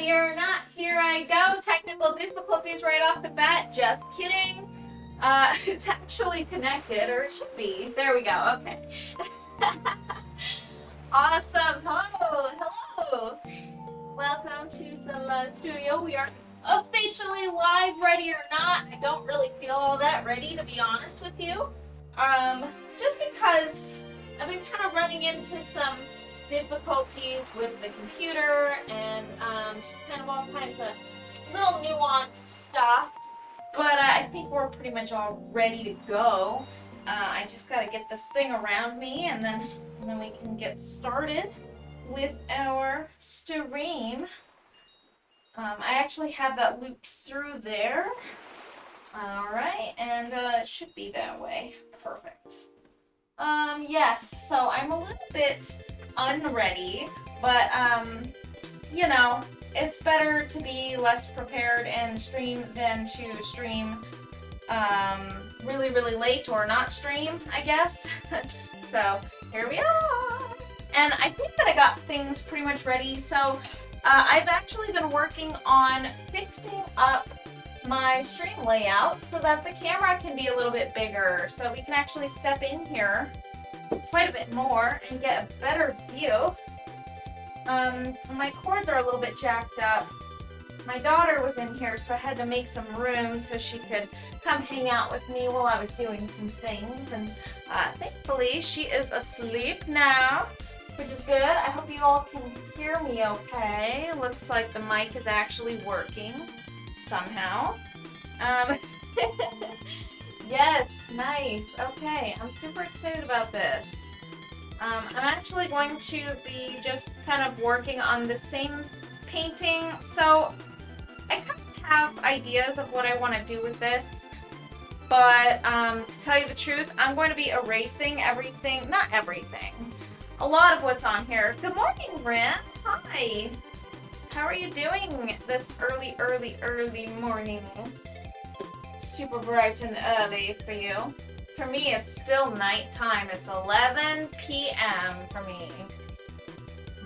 ready or not, here I go. Technical difficulties right off the bat. Just kidding. It's actually connected, or it should be. There we go. Okay. Awesome. Hello. Hello. Welcome to the studio. We are officially live, ready or not. I don't really feel all that ready, to be honest with you. Just because I've been kind of running into some difficulties with the computer and just kind of all kinds of little nuanced stuff. But I think we're pretty much all ready to go. I just gotta get this thing around me and then we can get started with our stream. I actually have that looped through there. Alright, and it should be that way. Perfect. Yes, so I'm a little bit unready, but, you know, it's better to be less prepared and stream than to stream, really, really late or not stream, I guess. So, here we are! And I think that I got things pretty much ready, so, I've actually been working on fixing up my stream layout so that the camera can be a little bit bigger, so we can actually step in here quite a bit more and get a better view. My cords are a little bit jacked up. My daughter was in here, so I had to make some room so she could come hang out with me while I was doing some things, and thankfully she is asleep now, which is good. I hope you all can hear me okay. Looks like the mic is actually working somehow. Yes, nice. Okay, I'm super excited about this. I'm actually going to be just kind of working on the same painting, so I kind of have ideas of what I want to do with this, but to tell you the truth, I'm going to be erasing everything, not everything, a lot of what's on here. Good morning, Rin. Hi. How are you doing this early morning? Super bright and early for you. For me, it's still nighttime. It's 11 p.m. for me.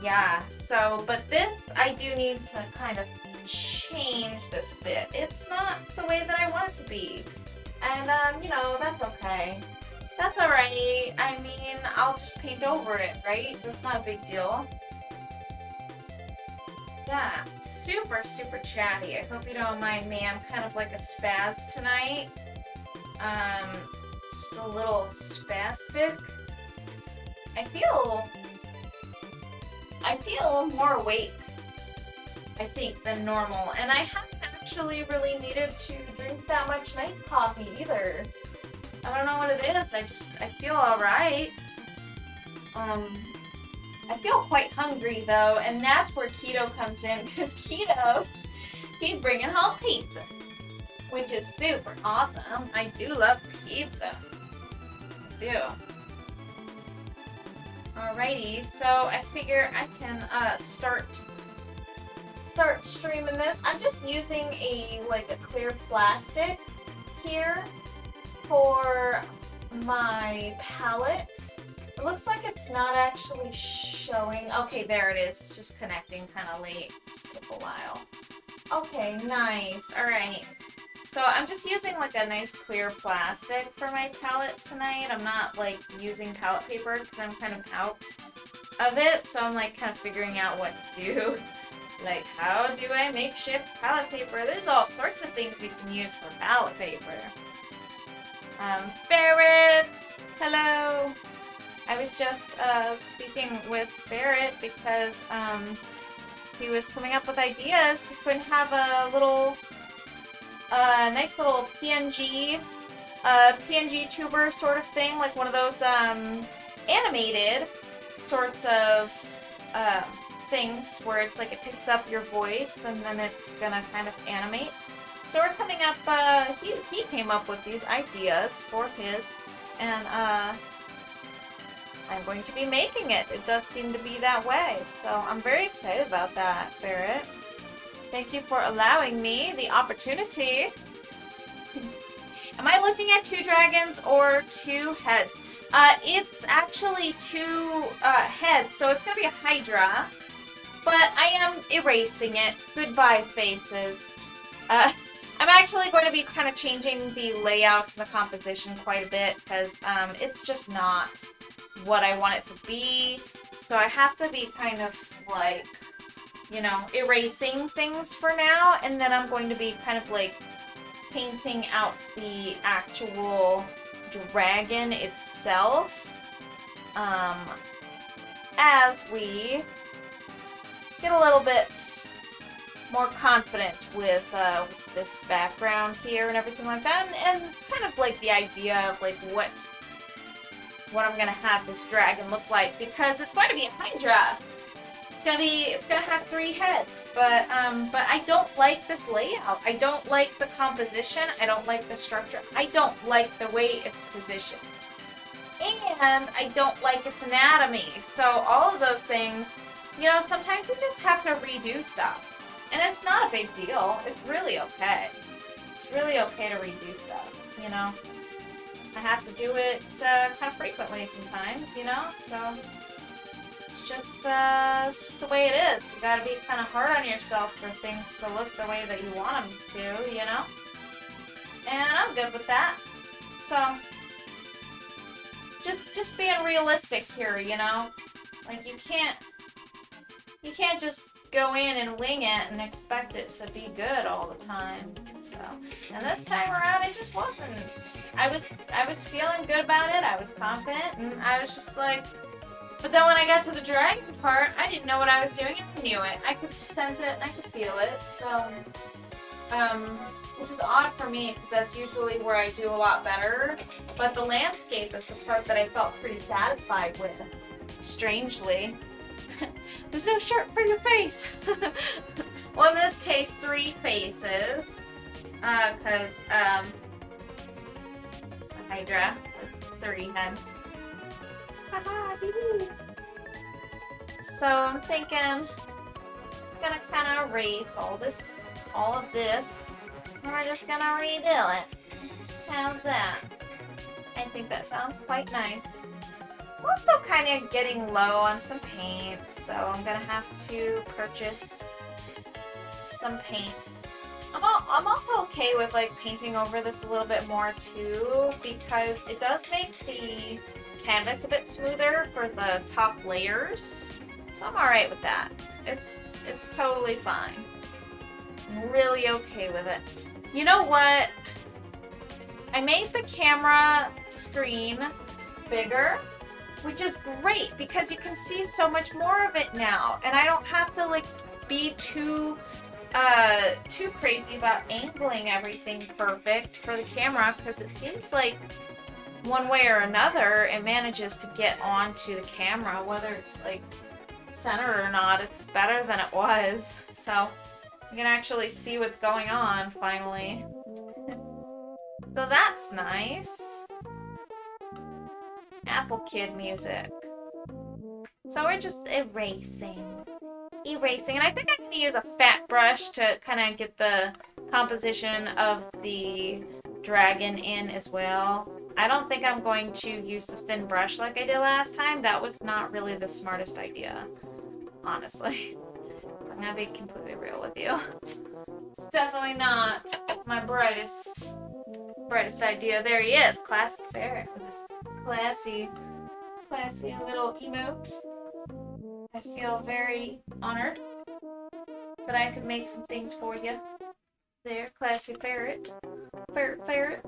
Yeah, so, but this, I do need to kind of change this bit. It's not the way that I want it to be. And, you know, that's okay. That's alright. I mean, I'll just paint over it, right? That's not a big deal. Yeah, super, super chatty. I hope you don't mind me. I'm kind of like a spaz tonight. Just a little spastic. I feel more awake, I think, than normal. And I haven't actually really needed to drink that much night coffee either. I don't know what it is. I feel alright. I feel quite hungry though, and that's where Keto comes in, because Keto, he's bringing home pizza, which is super awesome. I do love pizza. I do. Alrighty, so I figure I can start streaming this. I'm just using a clear plastic here for my palette. It looks like it's not actually showing. Okay, there it is. It's just connecting kind of late. Just took a while. Okay, nice. Alright. So I'm just using like a nice clear plastic for my palette tonight. I'm not like using palette paper because I'm kind of out of it. So I'm like kind of figuring out what to do. Like, how do I make shift palette paper? There's all sorts of things you can use for palette paper. Ferret! Hello! I was just speaking with Ferret because he was coming up with ideas. He's going to have a little, nice little PNG tuber sort of thing, like one of those animated sorts of things where it's like it picks up your voice and then it's gonna kind of animate. So we're coming up, he came up with these ideas for his, and I'm going to be making it. It does seem to be that way, so I'm very excited about that, Ferret. Thank you for allowing me the opportunity. Am I looking at 2 dragons or 2 heads? It's actually 2 heads, so it's going to be a Hydra. but I am erasing it. Goodbye, faces. I'm actually going to be kind of changing the layout and the composition quite a bit because it's just not what I want it to be. So I have to be kind of like, you know, erasing things for now, and then I'm going to be kind of like painting out the actual dragon itself as we get a little bit more confident with this background here and everything like that, and kind of like the idea of like what I'm gonna have this dragon look like, because it's going to be a Hydra. It's gonna have 3 heads, but I don't like this layout. I don't like the composition. I don't like the structure. I don't like the way it's positioned, and I don't like its anatomy. So all of those things, you know, sometimes you just have to redo stuff. And it's not a big deal. It's really okay. It's really okay to redo stuff, you know? I have to do it kind of frequently sometimes, you know? So it's just the way it is. You gotta be kind of hard on yourself for things to look the way that you want them to, you know? And I'm good with that. So just being realistic here, you know? Like you can't just go in and wing it and expect it to be good all the time. So, and this time around it just wasn't. I was feeling good about it. I was confident, and I was just like, but then when I got to the dragon part, I didn't know what I was doing, and I knew it. I could sense it, and I could feel it. So, which is odd for me because that's usually where I do a lot better. But the landscape is the part that I felt pretty satisfied with, strangely. There's no shirt for your face! Well, in this case, 3 faces. Because, a Hydra with 3 heads. So I'm thinking, just gonna kind of erase all of this, and we're just gonna redo it. How's that? I think that sounds quite nice. I'm also kind of getting low on some paint, so I'm gonna have to purchase some paint. I'm also okay with like painting over this a little bit more too, because it does make the canvas a bit smoother for the top layers. So I'm alright with that. It's totally fine. I'm really okay with it. You know what? I made the camera screen bigger, which is great because you can see so much more of it now, and I don't have to like be too crazy about angling everything perfect for the camera, because it seems like one way or another it manages to get onto the camera, whether it's like centered or not. It's better than it was, so you can actually see what's going on finally. So that's nice. Apple Kid music. So we're just erasing, and I think I'm going to use a fat brush to kind of get the composition of the dragon in as well. I don't think I'm going to use the thin brush like I did last time. That was not really the smartest idea, honestly. I'm going to be completely real with you. It's definitely not my brightest idea. There he is, Classic Ferret, with this classy little emote. I feel very honored that I could make some things for you. There, Classy Ferret. Ferret.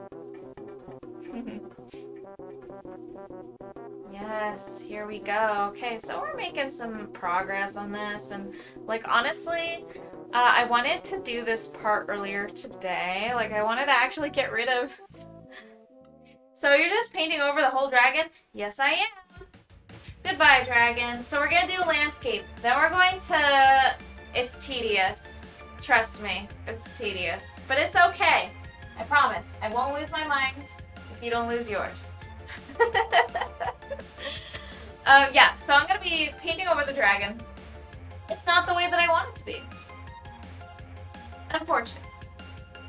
Yes, here we go. Okay, so we're making some progress on this, and like honestly, I wanted to do this part earlier today. Like I wanted to actually get rid of. So you're just painting over the whole dragon? Yes, I am. Goodbye, dragon. So we're gonna do a landscape. Then we're going to. It's tedious. Trust me, it's tedious, but it's okay. I promise. I won't lose my mind if you don't lose yours. Yeah, so I'm gonna be painting over the dragon. It's not the way that I want it to be. Unfortunately.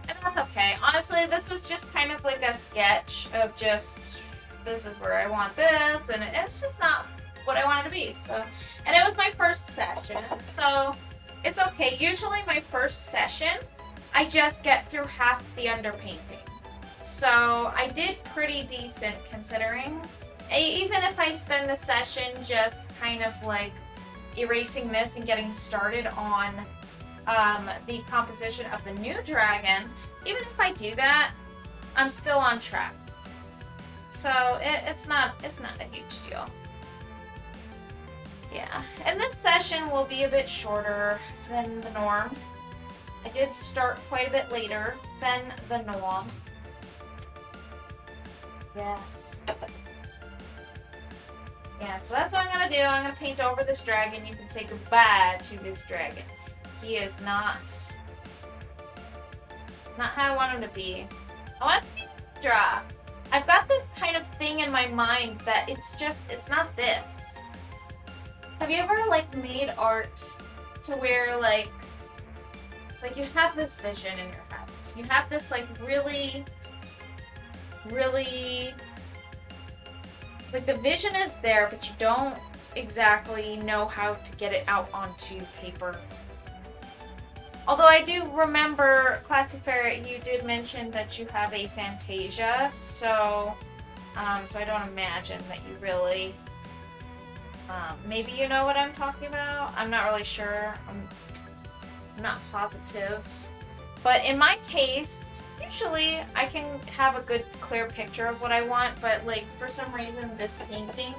And that's okay. Honestly, this was just kind of like a sketch of just, this is where I want this, and it's just not what I wanted to be. So, and it was my first session, so it's okay. Usually my first session, I just get through half the underpainting. So I did pretty decent considering. Even if I spend the session just kind of like erasing this and getting started on the composition of the new dragon, even if I do that, I'm still on track. So it's not a huge deal. Yeah, and this session will be a bit shorter than the norm. I did start quite a bit later than the norm. Yes. Yeah, so that's what I'm gonna do. I'm gonna paint over this dragon. You can say goodbye to this dragon. He is not how I want him to be. I want it to be Hydra. I've got this kind of thing in my mind that it's not this. Have you ever like made art to where like you have this vision in your head? You have this like really like the vision is there, but you don't exactly know how to get it out onto paper. Although I do remember, Classy Ferret, you did mention that you have a Fantasia, so I don't imagine that you really, maybe you know what I'm talking about? I'm not really sure. I'm not positive. But in my case, usually I can have a good clear picture of what I want, but like for some reason this painting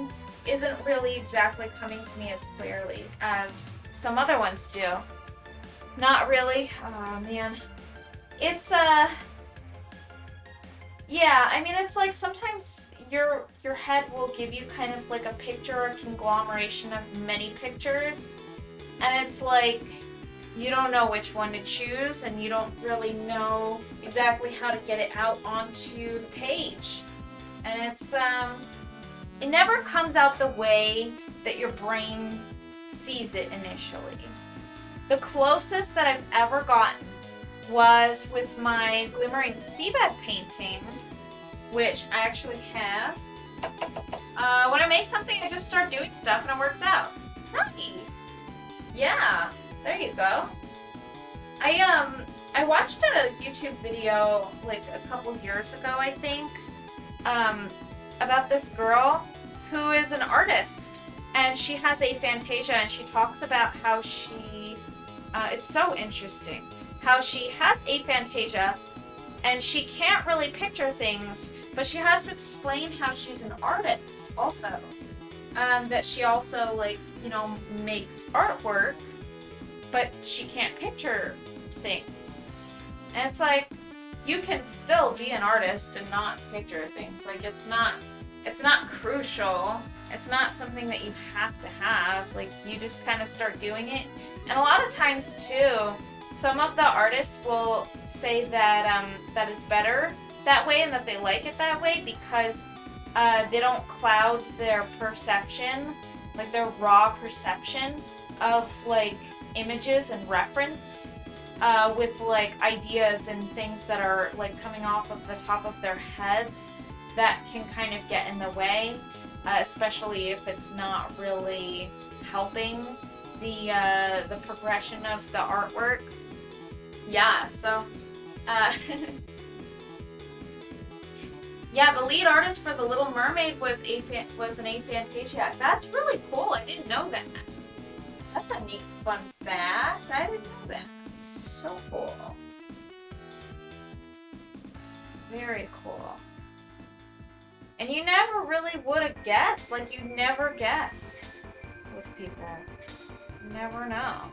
isn't really exactly coming to me as clearly as some other ones do. Not really. Oh man. It's yeah, I mean it's like sometimes your head will give you kind of like a picture, a conglomeration of many pictures, and it's like you don't know which one to choose, and you don't really know exactly how to get it out onto the page. And it's, it never comes out the way that your brain sees it initially. The closest that I've ever gotten was with my Glimmering Seabed painting, which I actually have. When I make something, I just start doing stuff and it works out. Nice! Yeah. There you go. I watched a YouTube video like a couple years ago, I think, about this girl who is an artist, and she has a Fantasia, and she talks about how she, it's so interesting, how she has a Fantasia, and she can't really picture things, but she has to explain how she's an artist also. That she also, like, you know, makes artwork, but she can't picture things. And it's like, you can still be an artist and not picture things. Like, it's not crucial. It's not something that you have to have. Like, you just kind of start doing it. And a lot of times, too, some of the artists will say that, that it's better that way and that they like it that way because they don't cloud their perception, like their raw perception of, like, images and reference with like ideas and things that are like coming off of the top of their heads that can kind of get in the way, especially if it's not really helping the progression of the artwork. Yeah, so yeah, the lead artist for The Little Mermaid was an Aphantasia. That's really cool. I didn't know that. That's a neat fun fact. I didn't know that. It's so cool. Very cool. And you never really would have guessed. Like, you never guess with people. You never know.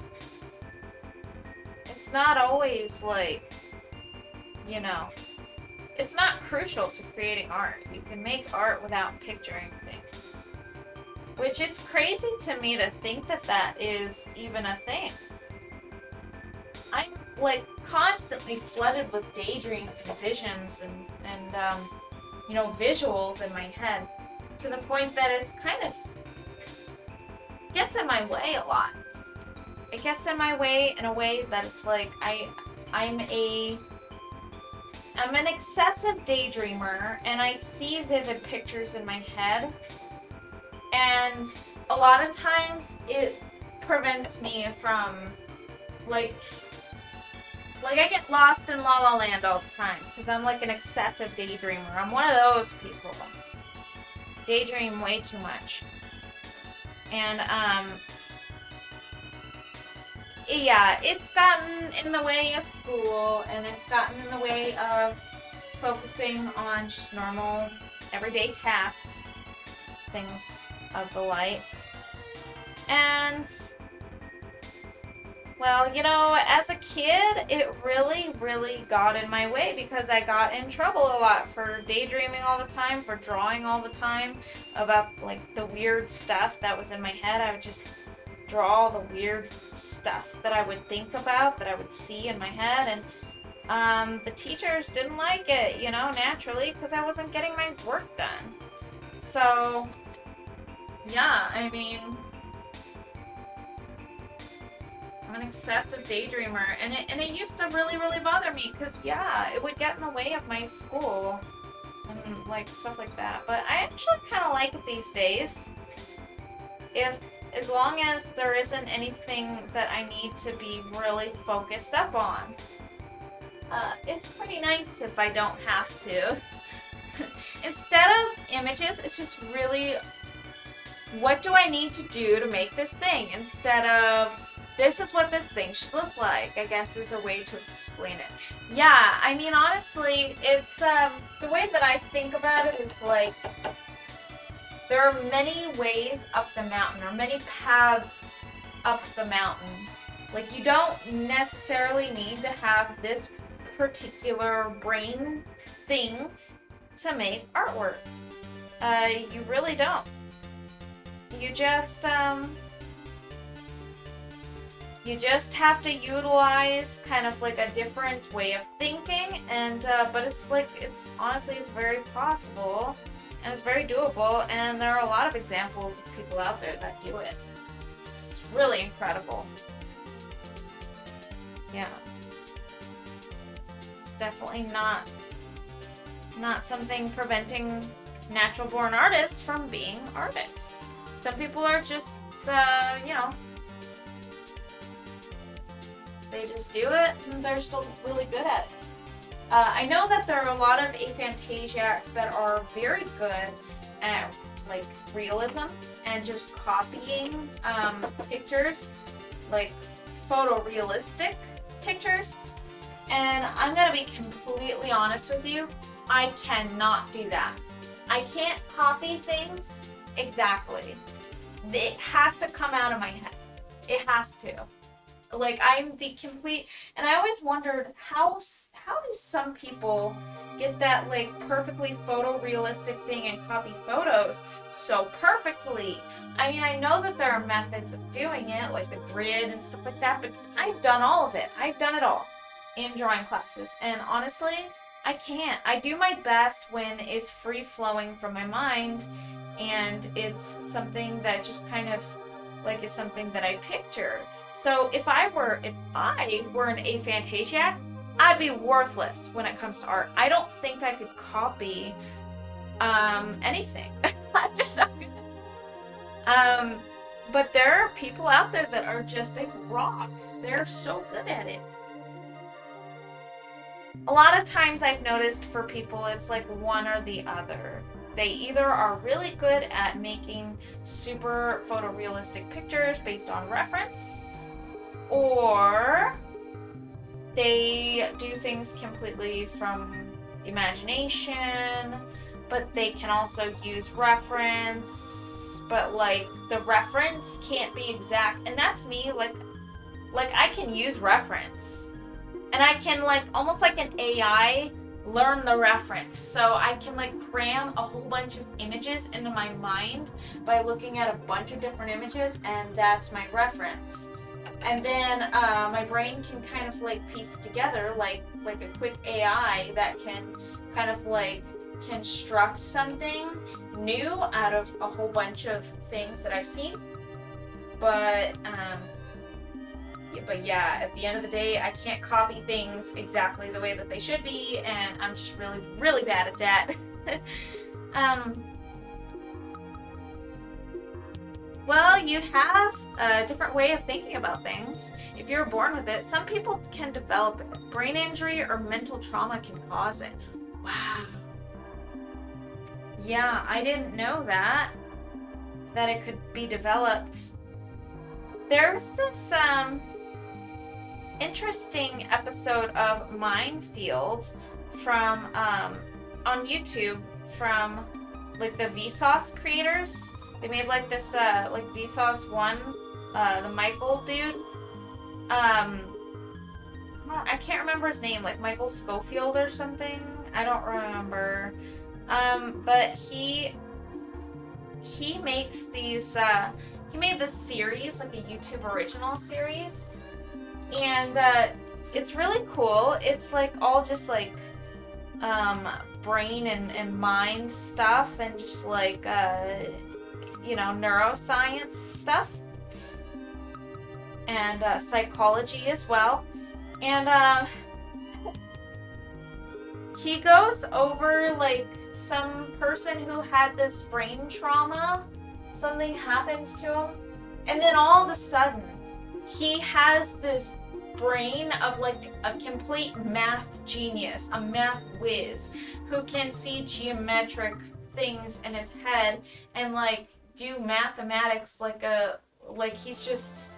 It's not always like, you know, it's not crucial to creating art. You can make art without picturing things. Which, it's crazy to me to think that that is even a thing. I'm, like, constantly flooded with daydreams and visions and you know, visuals in my head. To the point that it's kind of gets in my way a lot. It gets in my way in a way that it's like, I'm an excessive daydreamer, and I see vivid pictures in my head. And a lot of times it prevents me from, like I get lost in La La Land all the time because I'm like an excessive daydreamer. I'm one of those people. Daydream way too much. And, yeah, it's gotten in the way of school, and it's gotten in the way of focusing on just normal, everyday tasks, things of the like. And, well, you know, as a kid, it really, really got in my way because I got in trouble a lot for daydreaming all the time, for drawing all the time about, like, the weird stuff that was in my head. I would just draw all the weird stuff that I would think about, that I would see in my head, and the teachers didn't like it, you know, naturally, because I wasn't getting my work done. So, yeah, I mean, I'm an excessive daydreamer, and it used to really, really bother me, because, yeah, it would get in the way of my school, and, like, stuff like that. But I actually kind of like it these days. As long as there isn't anything that I need to be really focused up on. It's pretty nice if I don't have to. Instead of images, it's just really, what do I need to do to make this thing? Instead of, this is what this thing should look like, I guess is a way to explain it. Yeah, I mean, honestly, it's, the way that I think about it is like, there are many ways up the mountain, or many paths up the mountain. Like, you don't necessarily need to have this particular brain thing to make artwork. You really don't. You just have to utilize kind of like a different way of thinking, and but it's honestly, it's very possible. And it's very doable, and there are a lot of examples of people out there that do it. It's really incredible. Yeah. It's definitely not something preventing natural-born artists from being artists. Some people are just, you know, they just do it, and they're still really good at it. I know that there are a lot of aphantasiacs that are very good at, like, realism and just copying pictures, like photorealistic pictures. And I'm gonna be completely honest with you, I cannot do that. I can't copy things exactly. It has to come out of my head. It has to. Like, I'm the complete, and I always wondered how do some people get that, like, perfectly photorealistic thing and copy photos so perfectly? I mean, I know that there are methods of doing it, like the grid and stuff like that, but I've done all of it. I've done it all in drawing classes, and honestly, I can't. I do my best when it's free-flowing from my mind, and it's something that just kind of, like, is something that I pictured. So if I were an aphantasiac, I'd be worthless when it comes to art. I don't think I could copy anything. I'm just not good. But there are people out there that are just, they rock. They're so good at it. A lot of times I've noticed for people, it's like one or the other. They either are really good at making super photorealistic pictures based on reference, or they do things completely from imagination, but they can also use reference, but, like, the reference can't be exact. And that's me, like I can use reference, and I can, like, almost like an AI, learn the reference. So I can, like, cram a whole bunch of images into my mind by looking at a bunch of different images, and that's my reference. And then my brain can kind of, like, piece it together like a quick AI that can kind of, like, construct something new out of a whole bunch of things that I've seen. But yeah, at the end of the day, I can't copy things exactly the way that they should be, and I'm just really, really bad at that. Well, you'd have a different way of thinking about things if you're born with it. Some people can develop it. Brain injury or mental trauma can cause it. Wow. Yeah, I didn't know that it could be developed. There's this interesting episode of Minefield from on YouTube from like the Vsauce creators. They made like this like Vsauce 1, the Michael dude. I can't remember his name, like Michael Schofield or something. I don't remember. But he makes these he made this series, like a YouTube original series. And it's really cool. It's like all just like brain and mind stuff and just like you know, neuroscience stuff and psychology as well. And he goes over like some person who had this brain trauma. Something happened to him, and then all of a sudden he has this brain of like a complete math genius, a math whiz, who can see geometric things in his head and like do mathematics like he's just,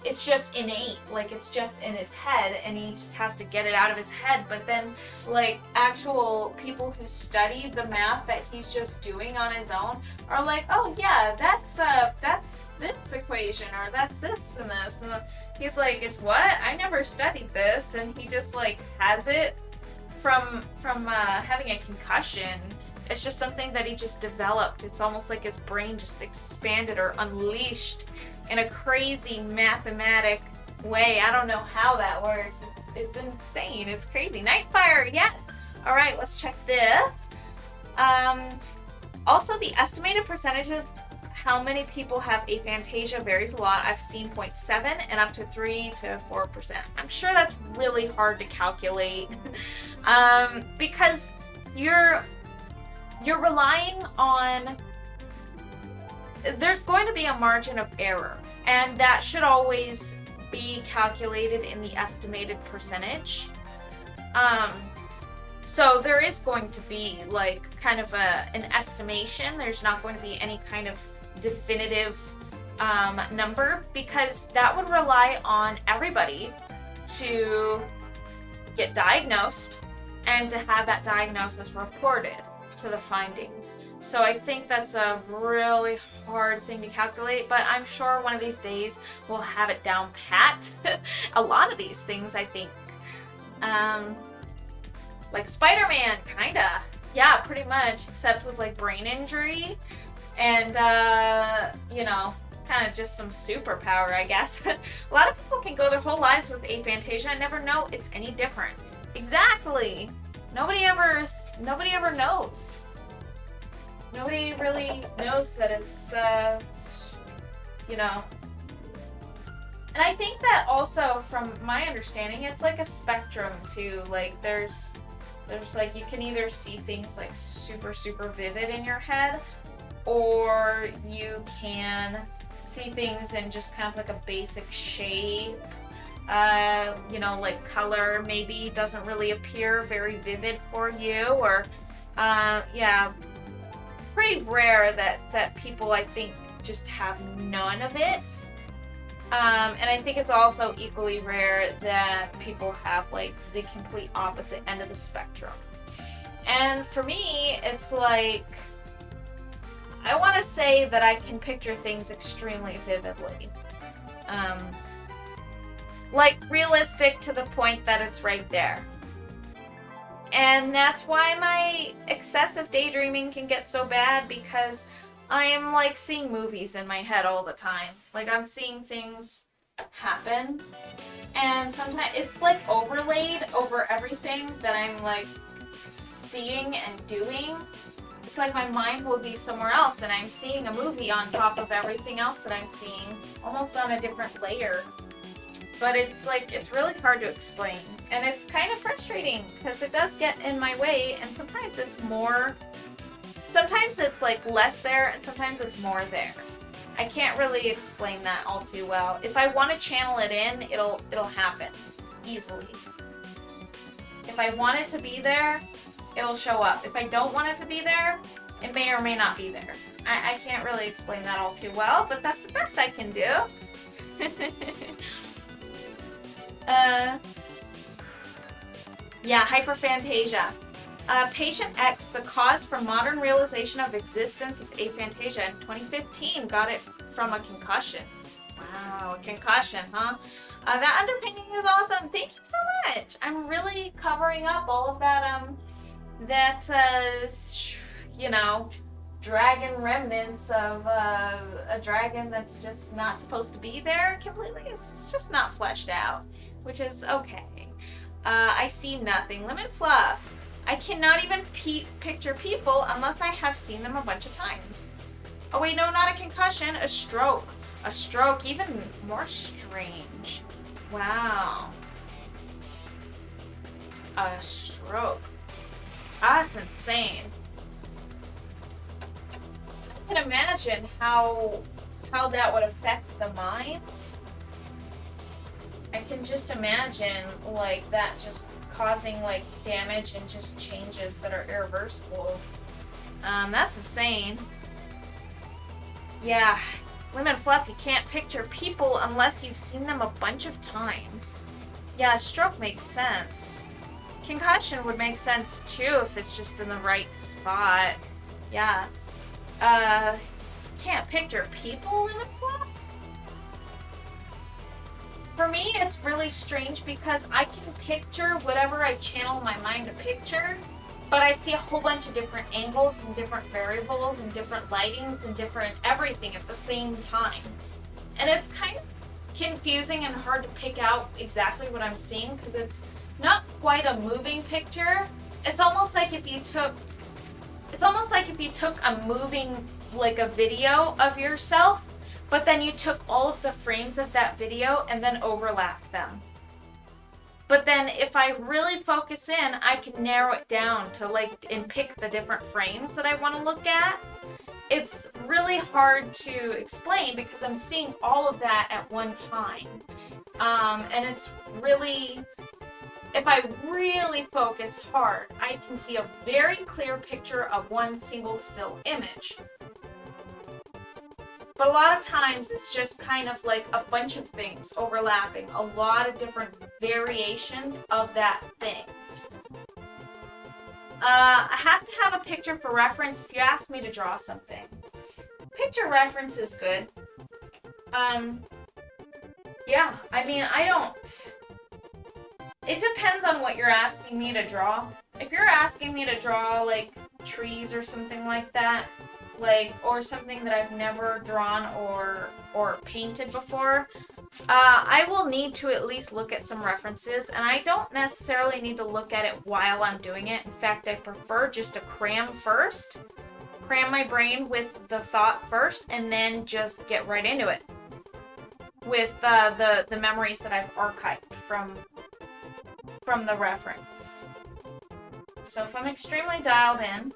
it's just innate, like it's just in his head and he just has to get it out of his head. But then like actual people who study the math that he's just doing on his own are like, oh yeah, that's this equation, or that's this and this, and he's like, it's what? I never studied this. And he just like has it from having a concussion. It's just something that he just developed. It's almost like his brain just expanded or unleashed in a crazy mathematic way. I don't know how that works. It's insane. It's crazy. Nightfire, yes. All right, let's check this. Also, the estimated percentage of how many people have aphantasia varies a lot. I've seen 0.7 and up to 3 to 4%. I'm sure that's really hard to calculate because you're relying on, there's going to be a margin of error, and that should always be calculated in the estimated percentage. So there is going to be like kind of an estimation. There's not going to be any kind of definitive number, because that would rely on everybody to get diagnosed and to have that diagnosis reported to the findings. So I think that's a really hard thing to calculate, but I'm sure one of these days we'll have it down pat. A lot of these things, I think. Like Spider-Man, kinda. Yeah, pretty much, except with like brain injury and, you know, kind of just some superpower, I guess. A lot of people can go their whole lives with aphantasia and never know it's any different. Exactly. Nobody ever knows. Nobody really knows that it's, you know. And I think that also, from my understanding, it's like a spectrum too. Like there's like, you can either see things like super, super vivid in your head, or you can see things in just kind of like a basic shape. You know, like color maybe doesn't really appear very vivid for you, or yeah, pretty rare that people, I think, just have none of it. And I think it's also equally rare that people have like the complete opposite end of the spectrum. And for me, it's like, I want to say that I can picture things extremely vividly. Like realistic to the point that it's right there. And that's why my excessive daydreaming can get so bad, because I am like seeing movies in my head all the time. Like I'm seeing things happen, and sometimes it's like overlaid over everything that I'm like seeing and doing. It's like my mind will be somewhere else and I'm seeing a movie on top of everything else that I'm seeing, almost on a different layer. But it's like, it's really hard to explain, and it's kind of frustrating because it does get in my way, and sometimes it's more, sometimes it's like less there and sometimes it's more there. I can't really explain that all too well. If I want to channel it in, it'll happen easily. If I want it to be there, it'll show up. If I don't want it to be there, it may or may not be there. I can't really explain that all too well, but that's the best I can do. Yeah, hyperphantasia. Patient X, the cause for modern realization of existence of aphantasia in 2015, got it from a concussion. Wow, a concussion, huh? That underpainting is awesome. Thank you so much. I'm really covering up all of that, you know, dragon remnants of a dragon that's just not supposed to be there completely. It's just not fleshed out, which is okay. I see nothing. Lemon Fluff. I cannot even picture people unless I have seen them a bunch of times. Oh wait, no, not a concussion, a stroke. A stroke, even more strange. Wow. A stroke. That's insane. I can imagine how that would affect the mind. I can just imagine like that just causing like damage and just changes that are irreversible. That's insane. Yeah, Lemon Fluff, you can't picture people unless you've seen them a bunch of times. Yeah, stroke makes sense. Concussion would make sense too if it's just in the right spot. Yeah. Can't picture people, Lemon Fluff? For me, it's really strange because I can picture whatever I channel my mind to picture, but I see a whole bunch of different angles and different variables and different lightings and different everything at the same time. And it's kind of confusing and hard to pick out exactly what I'm seeing because it's not quite a moving picture. It's almost like if you took a moving, like a video of yourself, but then you took all of the frames of that video and then overlapped them. But then if I really focus in, I can narrow it down to like, and pick the different frames that I want to look at. It's really hard to explain because I'm seeing all of that at one time. And it's really, if I really focus hard, I can see a very clear picture of one single still image. But a lot of times it's just kind of like a bunch of things overlapping, a lot of different variations of that thing. I have to have a picture for reference if you ask me to draw something. Picture reference is good. Yeah, I mean, it depends on what you're asking me to draw. If you're asking me to draw like trees or something like that, or something that I've never drawn or painted before, I will need to at least look at some references, and I don't necessarily need to look at it while I'm doing it. In fact, I prefer just to cram my brain with the thought first, and then just get right into it with the memories that I've archived from the reference. So if I'm extremely dialed in,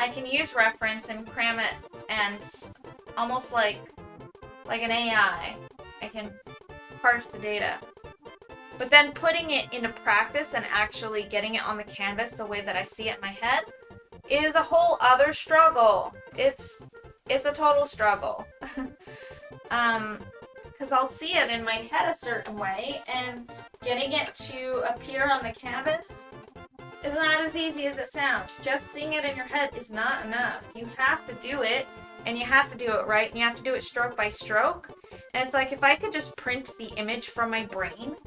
I can use reference and cram it, and almost like an AI, I can parse the data. But then putting it into practice and actually getting it on the canvas the way that I see it in my head is a whole other struggle. It's a total struggle. Because I'll see it in my head a certain way, and getting it to appear on the canvas is not as easy as it sounds. Just seeing it in your head is not enough. You have to do it, and you have to do it right, and you have to do it stroke by stroke. And it's like, if I could just print the image from my brain,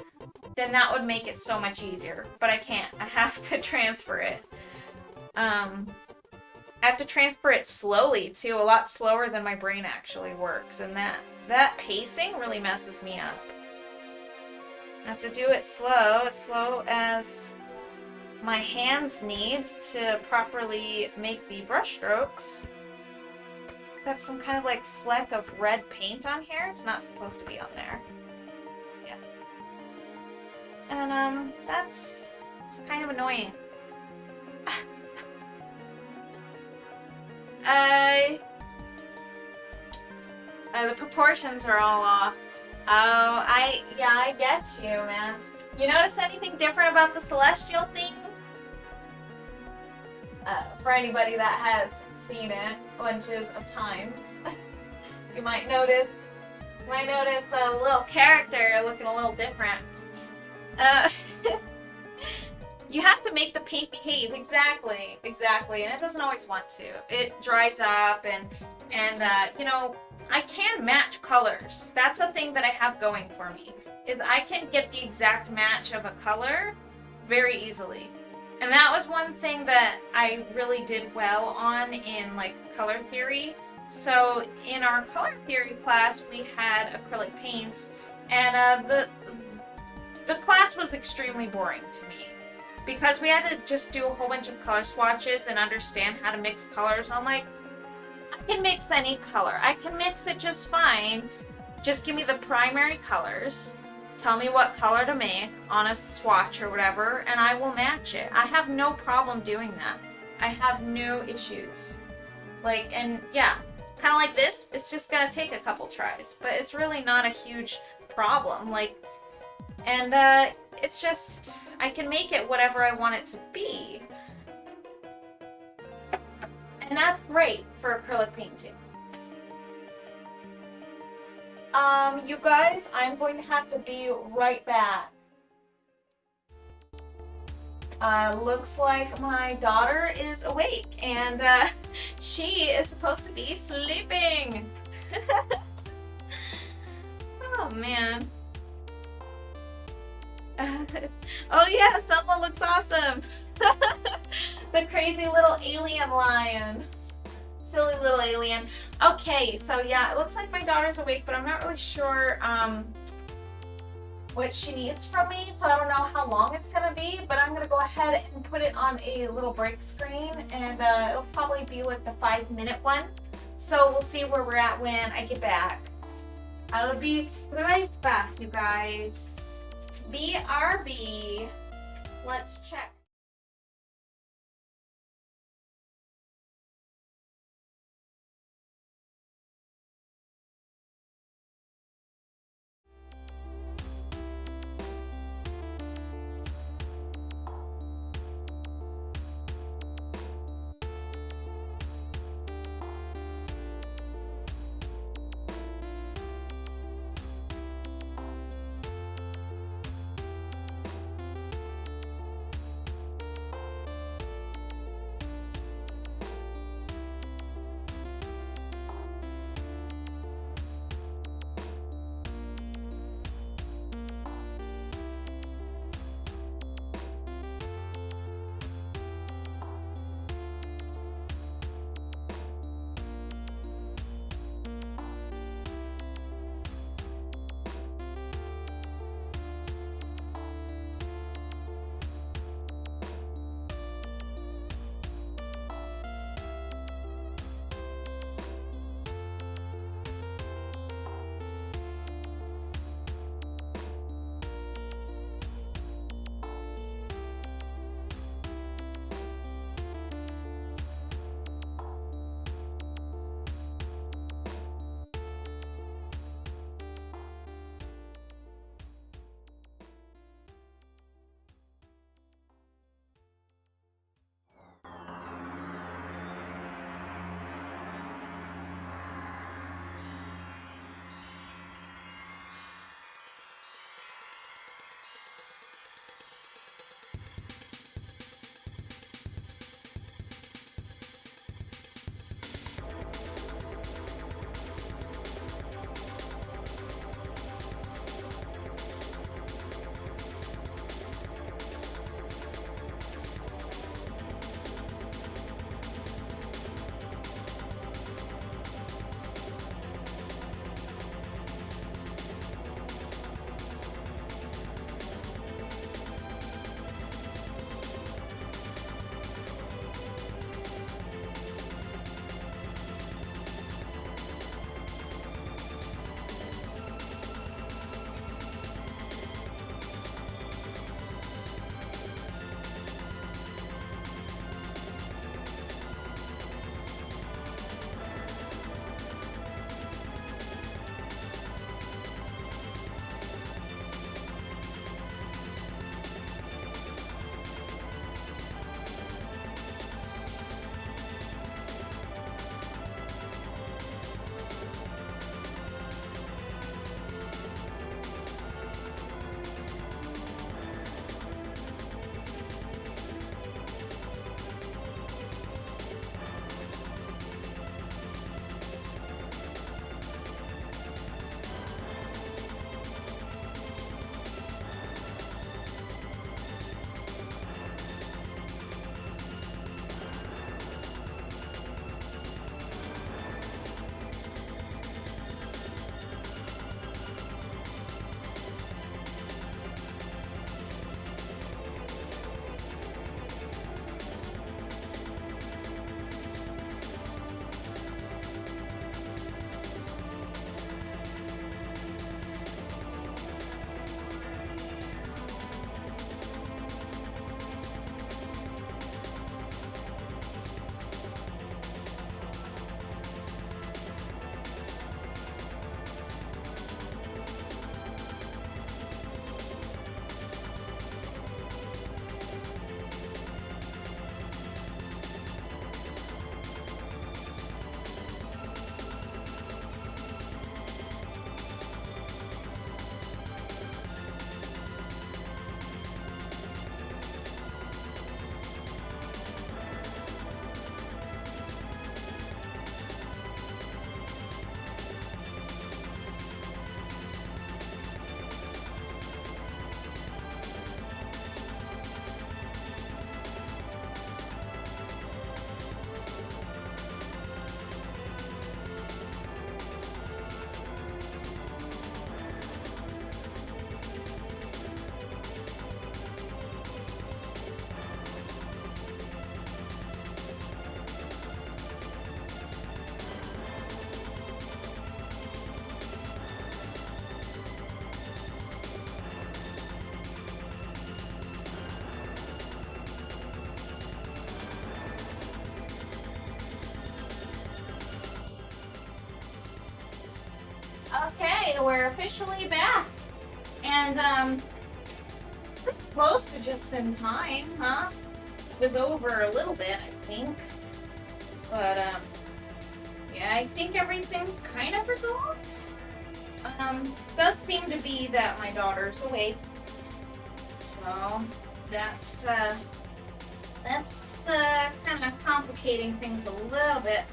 then that would make it so much easier. But I can't. I have to transfer it. I have to transfer it slowly, too, a lot slower than my brain actually works. And that pacing really messes me up. I have to do it slow as my hands need to properly make the brush strokes. Got some kind of like fleck of red paint on here. It's not supposed to be on there. Yeah. And it's kind of annoying. The proportions are all off. Oh, yeah, I get you, man. You notice anything different about the celestial theme? For anybody that has seen it bunches of times, you might notice a little character looking a little different. You have to make the paint behave. Exactly, and it doesn't always want to. It dries up, and you know, I can match colors. That's a thing that I have going for me, is I can get the exact match of a color very easily. And that was one thing that I really did well on in like color theory. So in our color theory class, we had acrylic paints, and the class was extremely boring to me, because we had to just do a whole bunch of color swatches and understand how to mix colors. I'm like, I can mix any color. I can mix it just fine. Just give me the primary colors. Tell me what color to make on a swatch or whatever, and I will match it. I have no problem doing that. I have no issues. Like, and yeah, kind of like this, it's just gonna take a couple tries, but it's really not a huge problem. Like, and it's just, I can make it whatever I want it to be. And that's great for acrylic painting. You guys, I'm going to have to be right back. Looks like my daughter is awake, and she is supposed to be sleeping. Oh man. Oh yeah, Selma looks awesome. The crazy little alien lion. Silly little alien. Okay, so yeah, it looks like my daughter's awake, but I'm not really sure what she needs from me, so I don't know how long it's gonna be, but I'm gonna go ahead and put it on a little break screen, and it'll probably be like the 5-minute one. So we'll see where we're at when I get back. I'll be right back, you guys. BRB. Let's check. Okay, we're officially back. And, close to just in time, huh? It was over a little bit, I think. But, yeah, I think everything's kind of resolved. Does seem to be that my daughter's awake. So, that's kind of complicating things a little bit.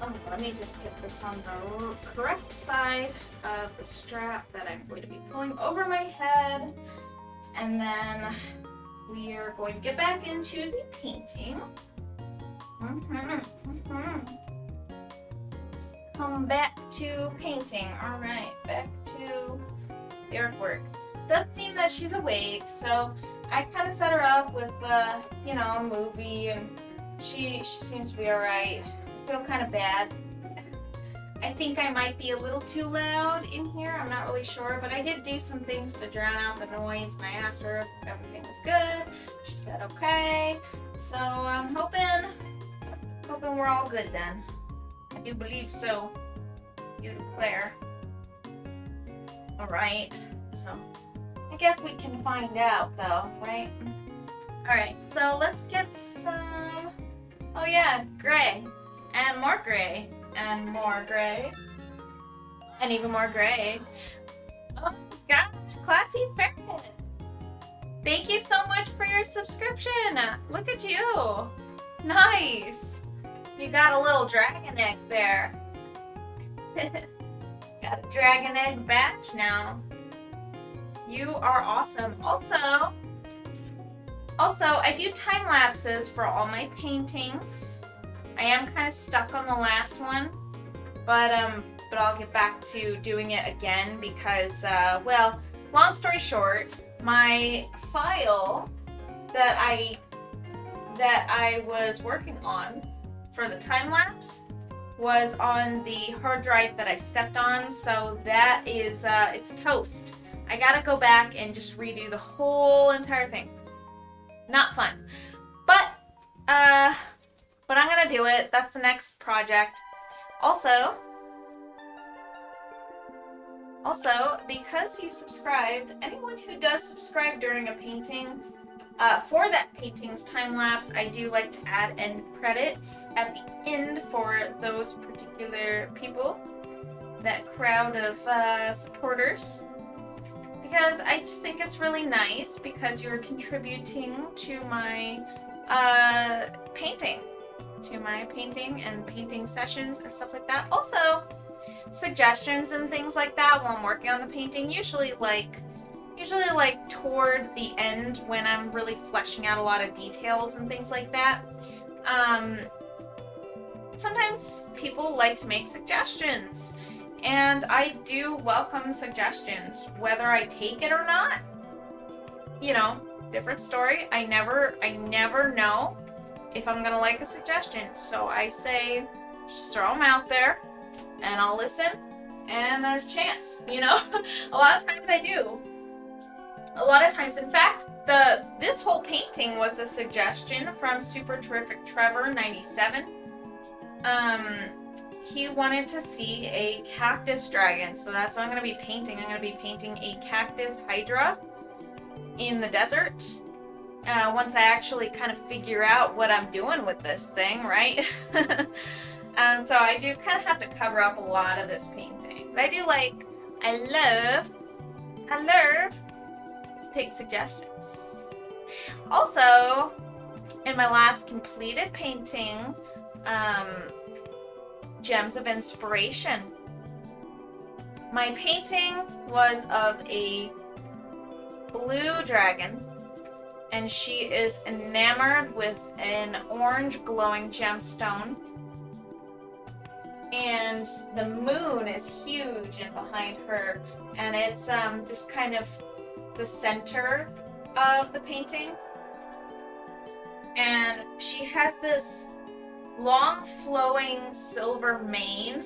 Oh, let me just get this on the correct side of the strap that I'm going to be pulling over my head. And then we are going to get back into the painting. Let's come back to painting. All right, back to the artwork. Doesn't seem that she's awake, so I kind of set her up with a movie, and she seems to be all right. I feel kind of bad. I think I might be a little too loud in here. I'm not really sure, but I did do some things to drown out the noise, and I asked her if everything was good. She said okay. So I'm hoping we're all good then. I do believe so. You declare. All right. So I guess we can find out though, right? All right. So let's get some. Oh yeah, gray. And more gray, and more gray, and even more gray. Oh gosh, Classy Ferret! Thank you so much for your subscription! Look at you! Nice! You got a little dragon egg there. Got a dragon egg badge now. You are awesome. Also, I do time lapses for all my paintings. I am kind of stuck on the last one, but I'll get back to doing it again because, well, long story short, my file that I was working on for the time lapse was on the hard drive that I stepped on, so that is it's toast. I gotta go back and just redo the whole entire thing. Not fun, but I'm gonna do it. That's the next project. Also, because you subscribed, anyone who does subscribe during a painting, for that painting's time lapse, I do like to add end credits at the end for those particular people, that crowd of supporters, because I just think it's really nice because you're contributing to my painting and painting sessions and stuff like that. Also, suggestions and things like that while I'm working on the painting, usually like toward the end when I'm really fleshing out a lot of details and things like that. Sometimes people like to make suggestions, and I do welcome suggestions, whether I take it or not. You know, different story. I never know if I'm gonna like a suggestion, so I say just throw them out there and I'll listen, and there's a chance, you know. A lot of times I do. A lot of times, in fact, this whole painting was a suggestion from Super Terrific Trevor 97. He wanted to see a cactus dragon, so that's what I'm gonna be painting. I'm gonna be painting a cactus Hydra in the desert. Once I actually kind of figure out what I'm doing with this thing, right? So I do kind of have to cover up a lot of this painting. But I love to take suggestions. Also, in my last completed painting, Gems of Inspiration, my painting was of a blue dragon, and she is enamored with an orange glowing gemstone, and the moon is huge and behind her, and it's just kind of the center of the painting, and she has this long flowing silver mane,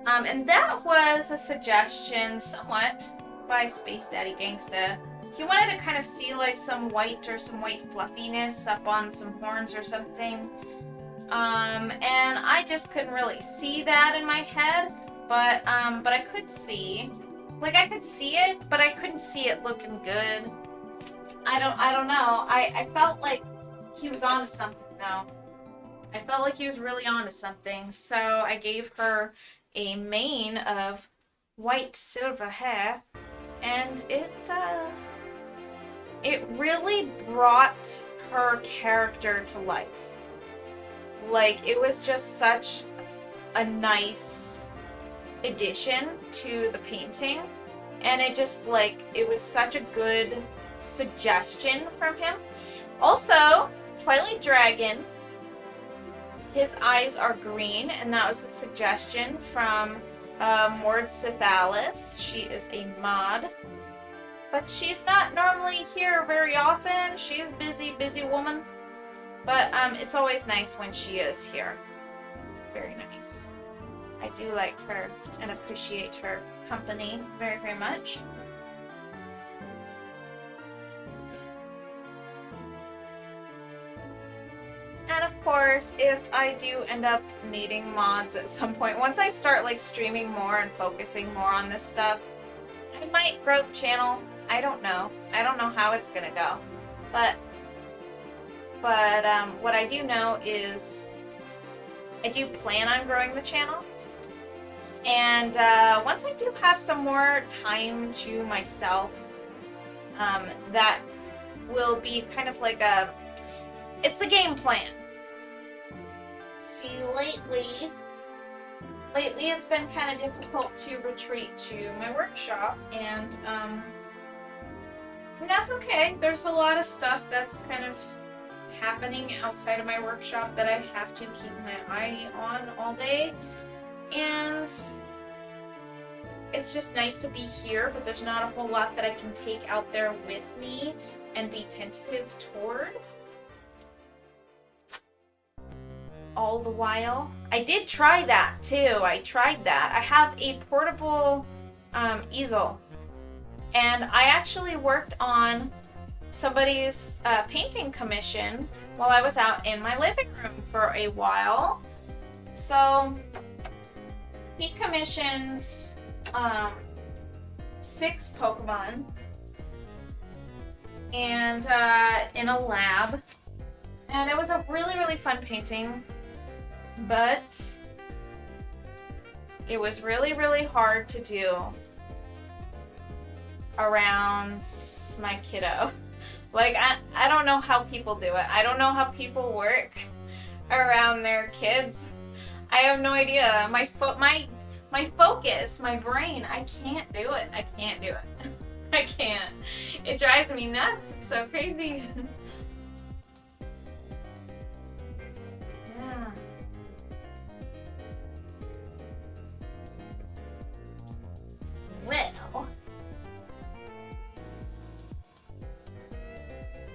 and that was a suggestion somewhat by Space Daddy Gangsta. He wanted to kind of see like some white fluffiness up on some horns or something. And I just couldn't really see that in my head. but I could see, like I could see it, but I couldn't see it looking good. I don't know. I felt like he was onto something though. I felt like he was really onto something, so I gave her a mane of white silver hair, and it really brought her character to life. Like, it was just such a nice addition to the painting, and it just, like, it was such a good suggestion from him. Also, Twilight Dragon, his eyes are green, and that was a suggestion from Mord Sithalis. She is a mod, but she's not normally here very often. She's a busy woman, but it's always nice when she is here. Very nice. I do like her and appreciate her company very, very much. And of course, if I do end up needing mods at some point, once I start like streaming more and focusing more on this stuff, I might grow the channel. I don't know. I don't know how it's gonna go. But what I do know is I do plan on growing the channel. And once I do have some more time to myself, that will be kind of like it's a game plan. See, lately it's been kind of difficult to retreat to my workshop, and that's okay. There's a lot of stuff that's kind of happening outside of my workshop that I have to keep my eye on all day, and it's just nice to be here, but there's not a whole lot that I can take out there with me and be tentative toward all the while. I did try that too. I tried that. I have a portable easel, and I actually worked on somebody's painting commission while I was out in my living room for a while. So he commissioned 6 Pokemon and in a lab, and it was a really, really fun painting, but it was really, really hard to do around my kiddo. Like, I don't know how people do it. I don't know how people work around their kids. I have no idea. My focus, my brain, I can't do it. I can't do it. I can't. It drives me nuts. It's so crazy. Yeah. Well,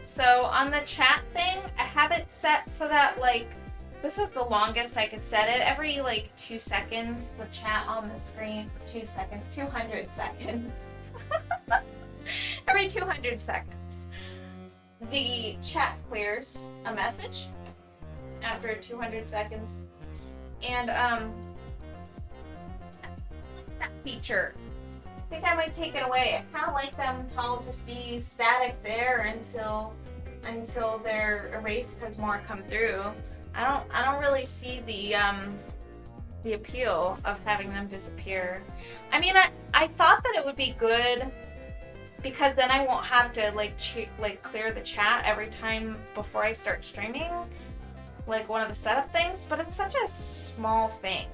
so on the chat thing, I have it set so that, like, this was the longest I could set it. Every, like, 2 seconds, the chat on the screen, 2 seconds, 200 seconds. Every 200 seconds, the chat clears a message after 200 seconds. And, that feature, I think I might take it away. I kind of like them to all just be static there until they're erased because more come through. I don't really see the appeal of having them disappear. I mean, I thought that it would be good because then I won't have to like clear the chat every time before I start streaming, like one of the setup things, but it's such a small thing.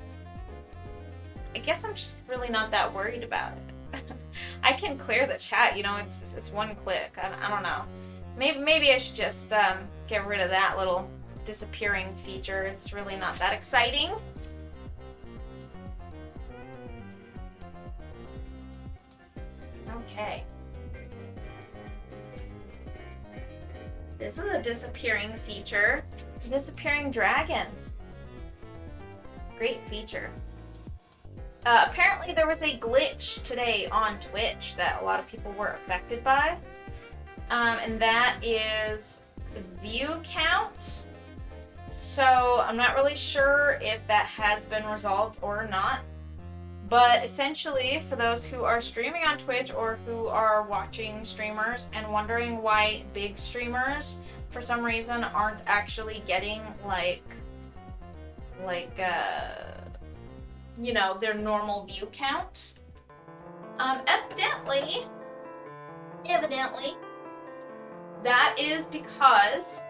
I guess I'm just really not that worried about it. I can clear the chat, you know, it's one click. I don't know. Maybe I should just get rid of that little disappearing feature. It's really not that exciting. Okay. This is a disappearing feature. Disappearing dragon. Great feature. Apparently there was a glitch today on Twitch that a lot of people were affected by. And that is view count. So I'm not really sure if that has been resolved or not. But essentially, for those who are streaming on Twitch or who are watching streamers and wondering why big streamers, for some reason, aren't actually getting you know, their normal view count. Evidently, that is because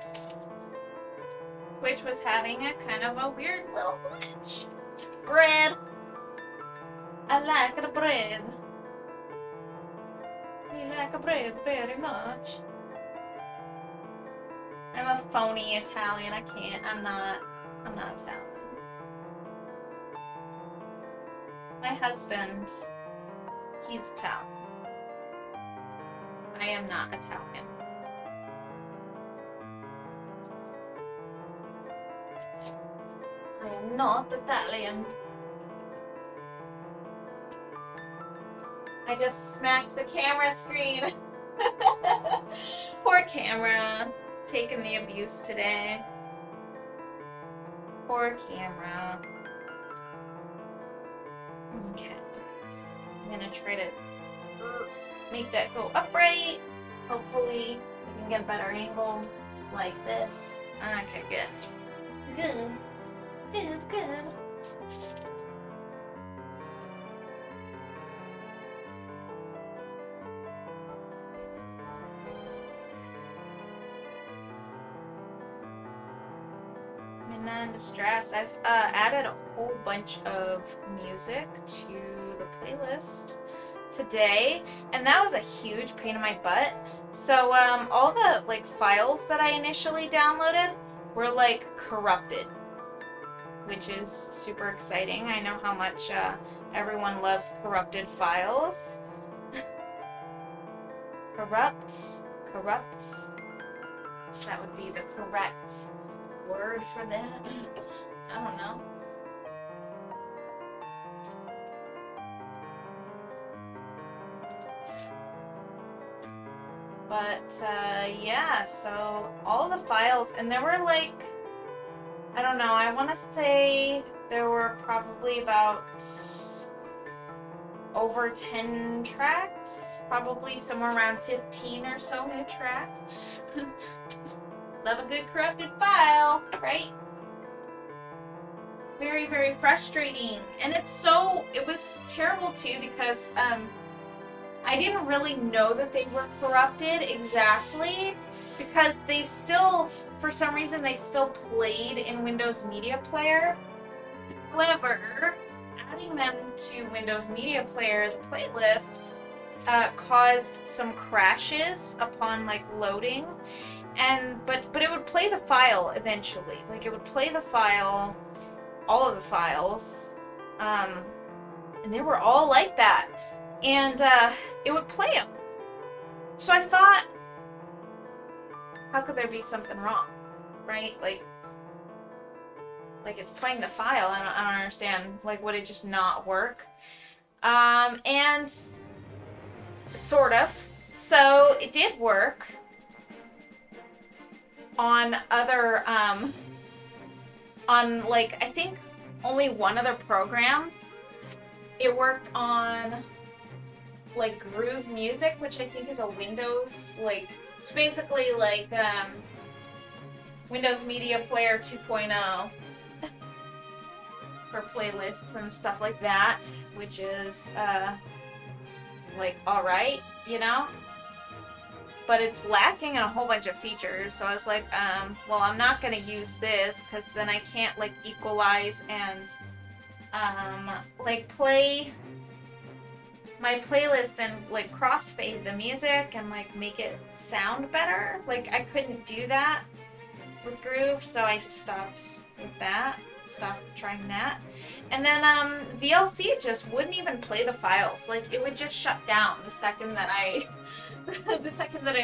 Twitch was having a kind of a weird little glitch. Bread. I like the bread. We like a bread very much. I'm a phony Italian. I'm not Italian. My husband, he's Italian. I am not Italian. I am not Italian. I just smacked the camera screen. Poor camera. Taking the abuse today. Poor camera. Okay. I'm gonna try to make that go upright. Hopefully we can get a better angle like this. Okay, good. Good. Good, good. Midnight Distress. I've added a whole bunch of music to the playlist today, and that was a huge pain in my butt. So all the like files that I initially downloaded were like corrupted, which is super exciting. I know how much everyone loves corrupted files. Corrupt. So that would be the correct word for that. I don't know. But yeah, so all the files, and there were like, I don't know, I want to say there were probably about over 10 tracks, probably somewhere around 15 or so new tracks. Love a good corrupted file, right? Very, very frustrating. And it was terrible too because I didn't really know that they were corrupted exactly because they still, for some reason, they still played in Windows Media Player. However, adding them to Windows Media Player, the playlist, caused some crashes upon like loading. But it would play the file eventually. Like it would play the file, all of the files, and they were all like that. And it would play them. So I thought, how could there be something wrong, right? Like it's playing the file. I don't understand. Like, would it just not work? And sort of. So it did work on other, on like, I think only one other program. It worked on like Groove Music, which I think is a Windows, like, it's basically like Windows Media Player 2.0 for playlists and stuff like that, which is like alright, you know? But it's lacking in a whole bunch of features, so I was like, well, I'm not gonna use this because then I can't like equalize and like play my playlist and like crossfade the music and like make it sound better. Like I couldn't do that with Groove, so I just stopped with that. Stopped trying that. And then VLC just wouldn't even play the files. Like it would just shut down the second that I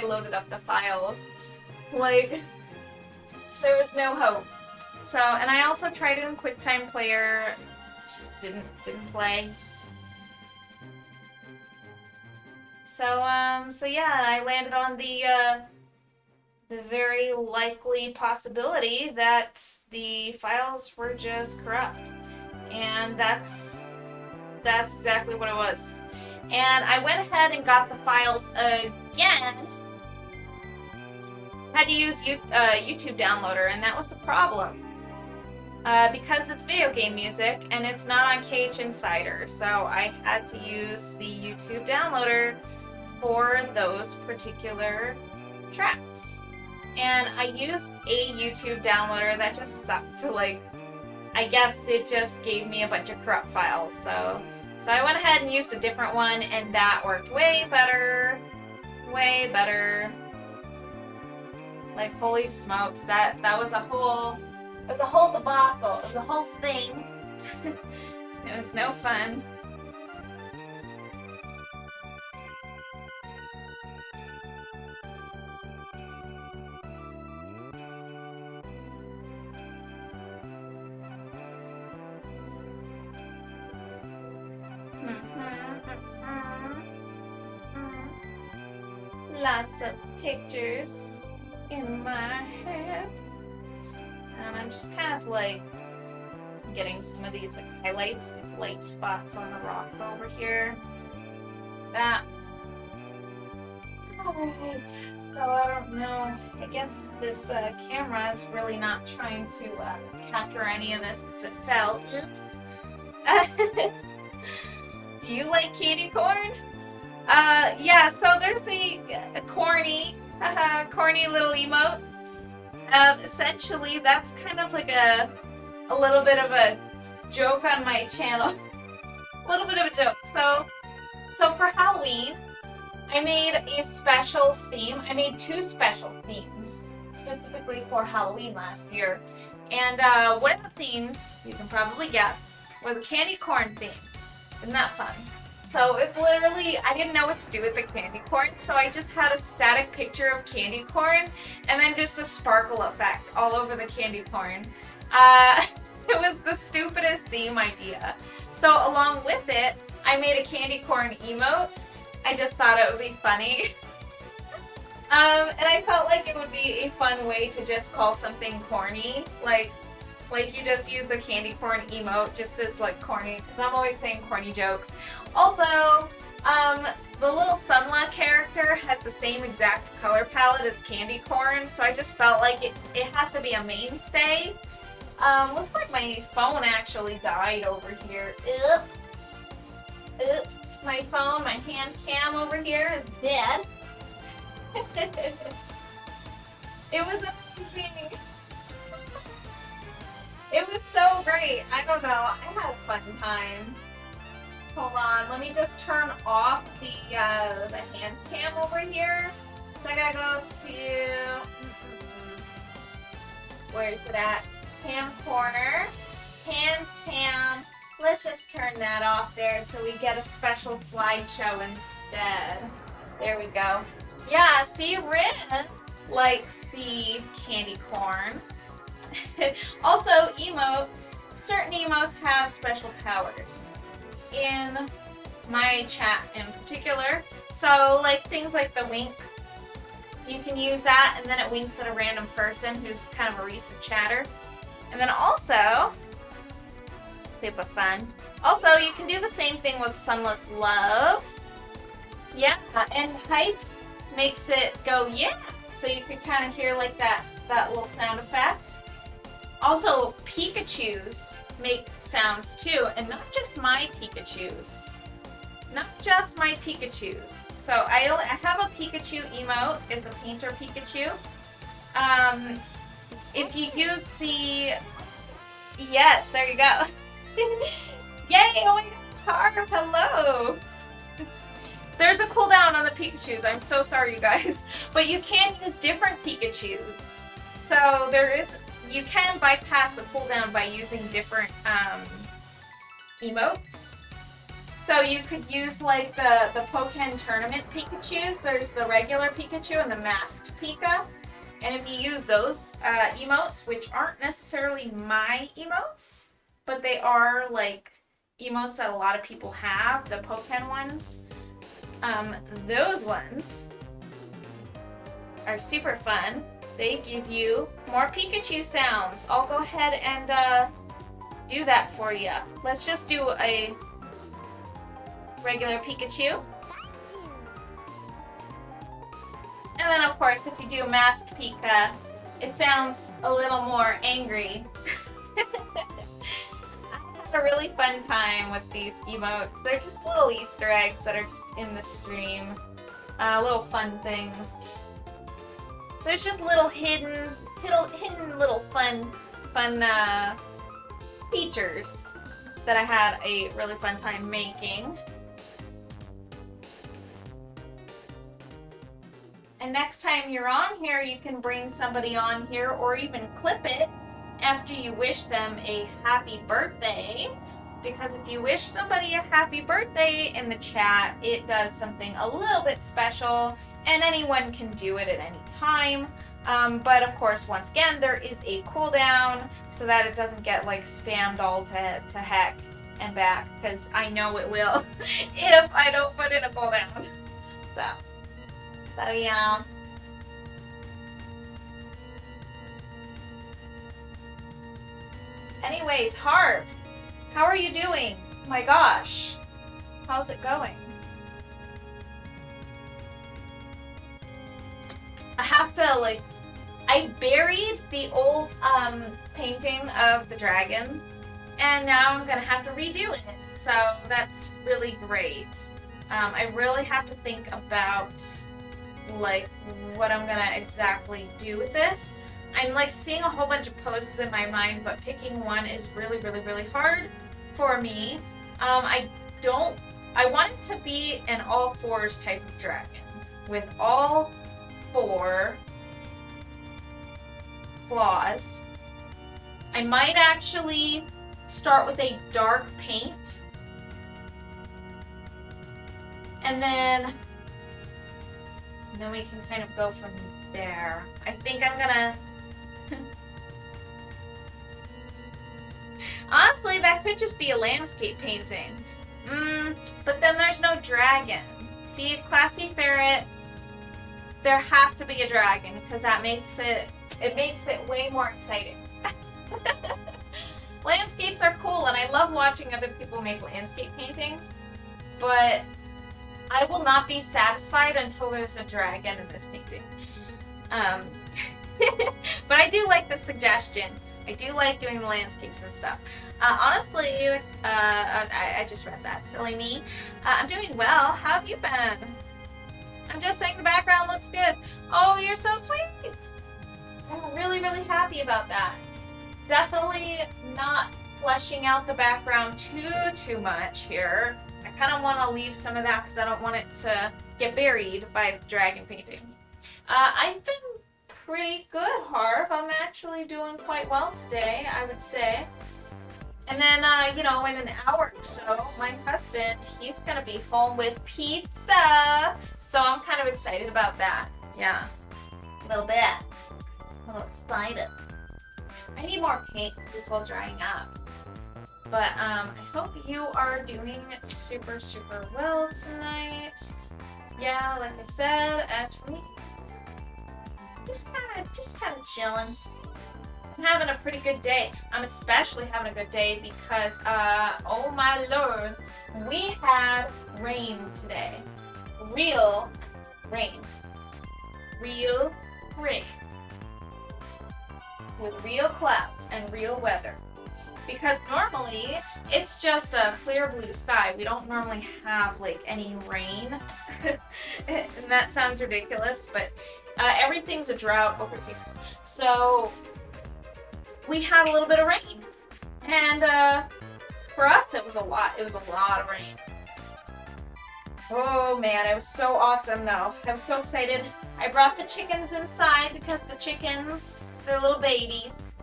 loaded up the files. Like there was no hope. So, and I also tried it in QuickTime Player, just didn't play. So yeah, I landed on the very likely possibility that the files were just corrupt. And that's That's exactly what it was. And I went ahead and got the files again. Had to use YouTube downloader, and that was the problem. Because it's video game music, and it's not on KH Insider, so I had to use the YouTube downloader for those particular tracks. And I used a YouTube downloader that just sucked to, like, I guess it just gave me a bunch of corrupt files, so I went ahead and used a different one, and that worked way better. Way better. Like, holy smokes, that was a whole... It was a whole debacle. It was a whole thing. It was no fun. Lots of pictures in my head. And I'm just kind of like getting some of these like highlights, these light spots on the rock over here. That. Alright, so I don't know. I guess this camera is really not trying to capture any of this because it fell. Oops. Do you like candy corn? Yeah, so there's a corny little emote. Essentially, that's kind of like a little bit of a joke on my channel. A little bit of a joke. So for Halloween, I made a special theme. I made 2 special themes specifically for Halloween last year. And one of the themes, you can probably guess, was a candy corn theme. Isn't that fun? So it's literally, I didn't know what to do with the candy corn, so I just had a static picture of candy corn and then just a sparkle effect all over the candy corn. It was the stupidest theme idea. So along with it, I made a candy corn emote. I just thought it would be funny. And I felt like it would be a fun way to just call something corny, like you just use the candy corn emote just as like corny, because I'm always saying corny jokes. Also, the little Sunla character has the same exact color palette as candy corn, so I just felt like it has to be a mainstay. Looks like my phone actually died over here. Oops. Oops. My phone, my hand cam over here is dead. It was amazing. It was so great. I don't know. I had a fun time. Hold on. Let me just turn off the hand cam over here. So I gotta go to... Where is it at? Cam corner. Hand cam. Let's just turn that off there so we get a special slideshow instead. There we go. Yeah, see, Rin likes the candy corn. Also, emotes. Certain emotes have special powers. In my chat in particular. So, like, things like the wink. You can use that, and then it winks at a random person who's kind of a recent chatter. And then also... Tip of fun. Also, you can do the same thing with Sunless Love. Yeah, and hype makes it go, yeah. So you can kind of hear like that little sound effect. Also, Pikachus make sounds too, and not just my Pikachus. Not just my Pikachus. So I have a Pikachu emote. It's a painter Pikachu. If you use the... Yes, there you go. Yay! Oh my god, Charm, hello! There's a cooldown on the Pikachus. I'm so sorry, you guys. But you can use different Pikachus. So there is... You can bypass the cooldown by using different emotes. So you could use like the Pokken Tournament Pikachus. There's the regular Pikachu and the masked Pika. And if you use those emotes, which aren't necessarily my emotes, but they are like emotes that a lot of people have, the Pokken ones, those ones are super fun. They give you more Pikachu sounds. I'll go ahead and do that for you. Let's just do a regular Pikachu. And then of course, if you do Masked Pika, it sounds a little more angry. I had a really fun time with these emotes. They're just little Easter eggs that are just in the stream. Little fun things. There's just little hidden little fun features that I had a really fun time making. And next time you're on here, you can bring somebody on here or even clip it after you wish them a happy birthday. Because if you wish somebody a happy birthday in the chat, it does something a little bit special, and anyone can do it at any time. But of course, once again, there is a cooldown so that it doesn't get like spammed all to heck and back, because I know it will if I don't put in a cooldown. So yeah. Anyways, Harv, how are you doing? My gosh, how's it going? I have to I buried the old painting of the dragon, and now I'm gonna have to redo it. So that's really great. I really have to think about what I'm gonna exactly do with this. I'm seeing a whole bunch of poses in my mind, but picking one is really, really, really hard for me. I want it to be an all fours type of dragon with all 4 claws. I might actually start with a dark paint, and then we can kind of go from there. I think I'm gonna honestly, that could just be a landscape painting. But then there's no dragon. See, Classy Ferret, there has to be a dragon, because that makes it way more exciting. Landscapes are cool, and I love watching other people make landscape paintings, but I will not be satisfied until there's a dragon in this painting. But I do like the suggestion. I do like doing the landscapes and stuff. Honestly, I just read that. Silly me. I'm doing well. How have you been? I'm just saying the background looks good. Oh, you're so sweet. I'm really, really happy about that. Definitely not fleshing out the background too much here. I kind of want to leave some of that because I don't want it to get buried by the dragon painting. I've been pretty good, Harv. I'm actually doing quite well today, I would say. And then, in an hour or so, my husband, he's going to be home with pizza. So I'm kind of excited about that. Yeah, a little bit. A little excited. I need more paint. It's all drying up. But I hope you are doing super, super well tonight. Yeah, like I said, as for me, just kind of chilling. I'm having a pretty good day. I'm especially having a good day because, oh my lord, we had rain today. Real rain. Real rain. With real clouds and real weather. Because normally, it's just a clear blue sky. We don't normally have, any rain. And that sounds ridiculous, but everything's a drought over here. So, we had a little bit of rain. And for us, it was a lot. It was a lot of rain. Oh man, it was so awesome though. I was so excited. I brought the chickens inside because the chickens, they're little babies.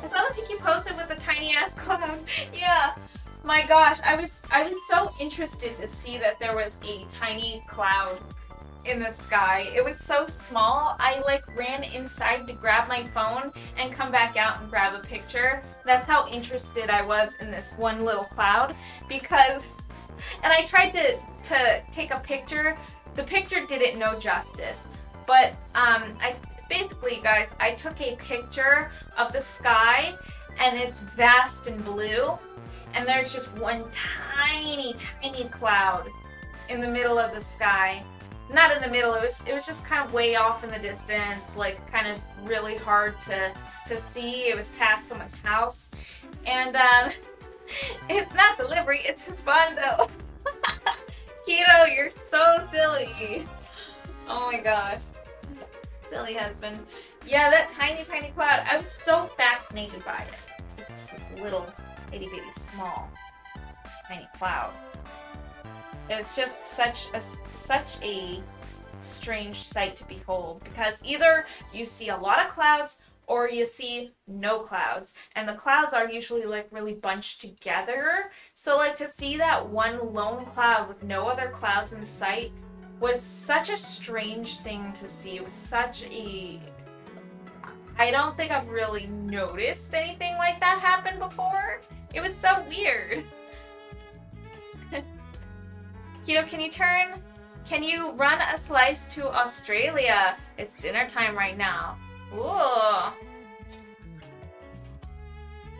I saw the pic you posted with the tiny ass cloud. Yeah, my gosh, I was so interested to see that there was a tiny cloud in the sky. It was so small. I ran inside to grab my phone and come back out and grab a picture. That's how interested I was in this one little cloud because, and I tried to take a picture. The picture didn't no justice, but basically, guys, I took a picture of the sky and it's vast and blue. and there's just one tiny, tiny cloud in the middle of the sky. Not in the middle, it was just kind of way off in the distance, like kind of really hard to see. It was past someone's house. And it's not delivery, it's husbando. Keto, you're so silly. Oh my gosh. Silly husband. Yeah, that tiny, tiny cloud. I was so fascinated by it. This little itty bitty small tiny cloud. It was just such a strange sight to behold, because either you see a lot of clouds or you see no clouds, and the clouds are usually like really bunched together. So like to see that one lone cloud with no other clouds in sight was such a strange thing to see. It was such a... I don't think I've really noticed anything like that happen before. It was so weird. Keto, can you run a slice to Australia? It's dinner time right now. Ooh.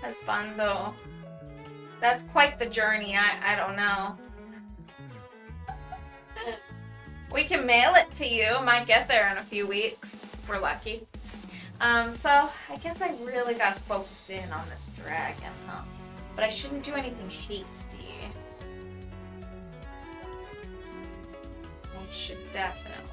Husbando. That's quite the journey. I don't know. We can mail it to you. Might get there in a few weeks if we're lucky. So I guess I really gotta focus in on this dragon, huh? But I shouldn't do anything hasty. I should definitely.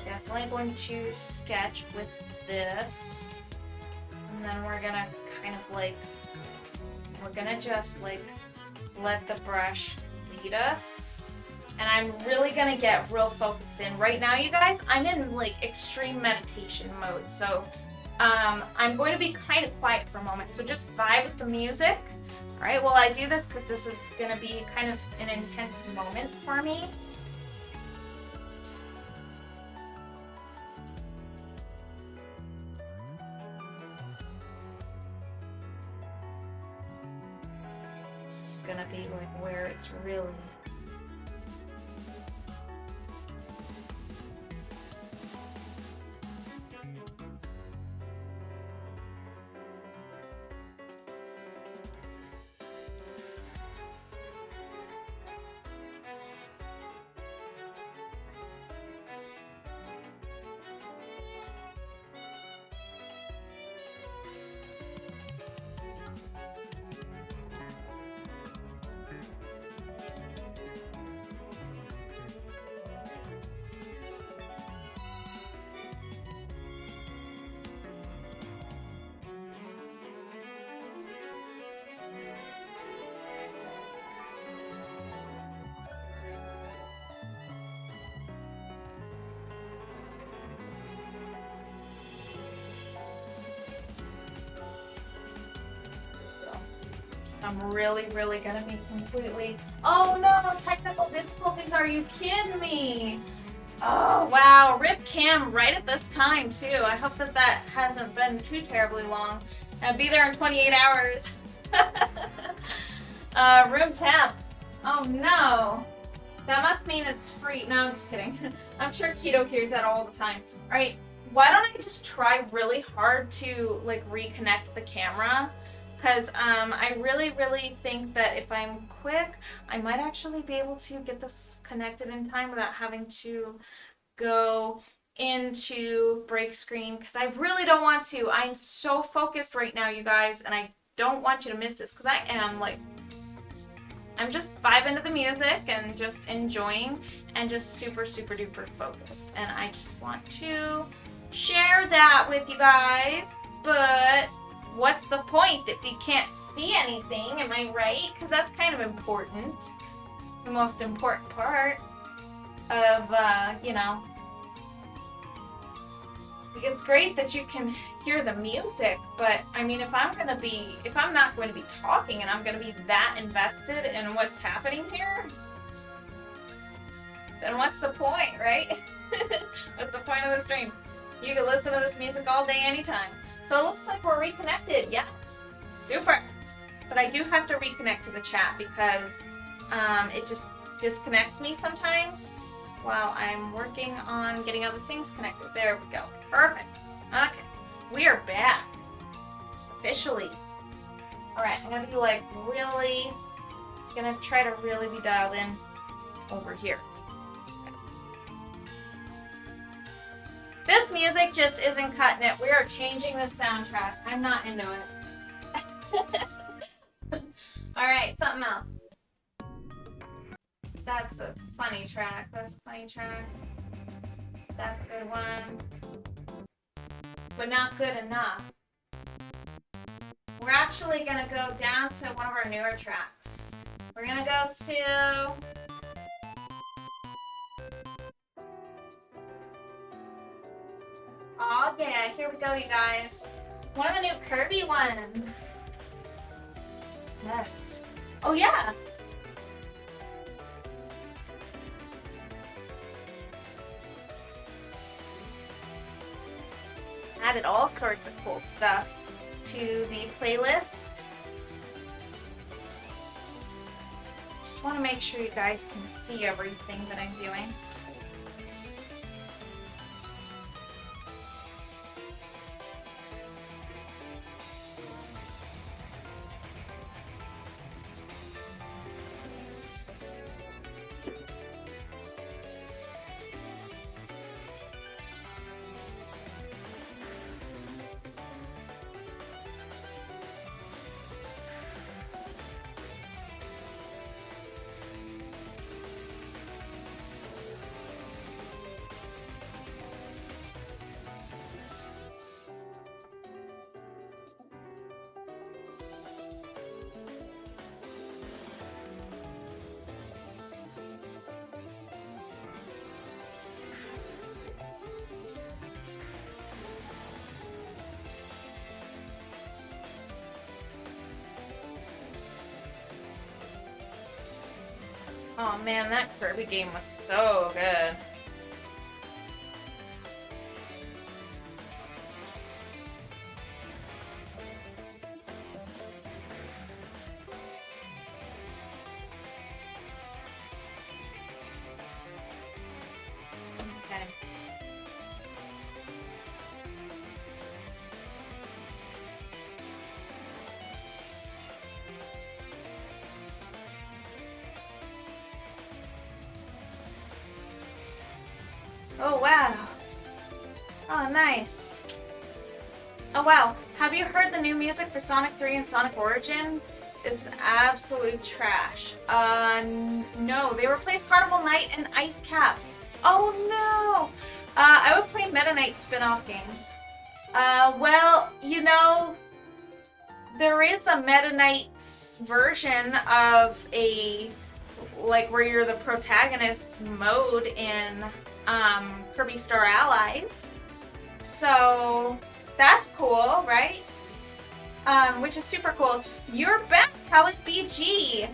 Definitely going to sketch with this, and then we're gonna kind of like, we're gonna just like let the brush lead us, and I'm really gonna get real focused in. Right now, you guys, I'm in like extreme meditation mode, so I'm going to be kind of quiet for a moment, so just vibe with the music. All right, well, I do this because this is gonna be kind of an intense moment for me. This is gonna be like where it's really... I'm really gonna be completely... Oh no, technical difficulties, are you kidding me? Oh wow, RIP Cam right at this time too. I hope that that hasn't been too terribly long. I'll be there in 28 hours. Room temp. Oh no. That must mean it's free. No, I'm just kidding. I'm sure Keto hears that all the time. Alright, why don't I just try really hard to like reconnect the camera? Because I really think that if I'm quick, I might actually be able to get this connected in time without having to go into break screen, because I really don't want to. I'm so focused right now, you guys, and I don't want you to miss this, because I am like, I'm just vibing to the music and just enjoying and just super duper focused. And I just want to share that with you guys, but what's the point if you can't see anything, am I right? Because that's kind of important. The most important part of, you know. It's great that you can hear the music, but I mean, if I'm not going to be talking and I'm going to be that invested in what's happening here, then what's the point, right? What's the point of the stream? You can listen to this music all day, anytime. So it looks like we're reconnected. Yes. Super. But I do have to reconnect to the chat because it just disconnects me sometimes while I'm working on getting other things connected. There we go. Perfect. Okay. We are back. Officially. Alright, I'm gonna be like really... gonna try to really be dialed in over here. Okay. This music just isn't cutting it. We are changing the soundtrack. I'm not into it. Alright, something else. That's a funny track. That's a funny track. That's a good one. But not good enough. We're actually gonna go down to one of our newer tracks. We're gonna go to... Oh yeah, here we go, you guys. One of the new Kirby ones. Yes. Oh yeah! Added all sorts of cool stuff to the playlist. Just want to make sure you guys can see everything that I'm doing. Oh man, that Kirby game was so good. Okay. Oh wow. Oh nice. Oh wow. Have you heard the new music for Sonic 3 and Sonic Origins? It's absolute trash. No. They replaced Carnival Night and Ice Cap. Oh no! I would play Meta Knight spin-off game. Well, you know, there is a Meta Knight version of a, like, where you're the protagonist mode in Kirby Star Allies. So that's cool, right? Which is super cool. You're back. How is BG?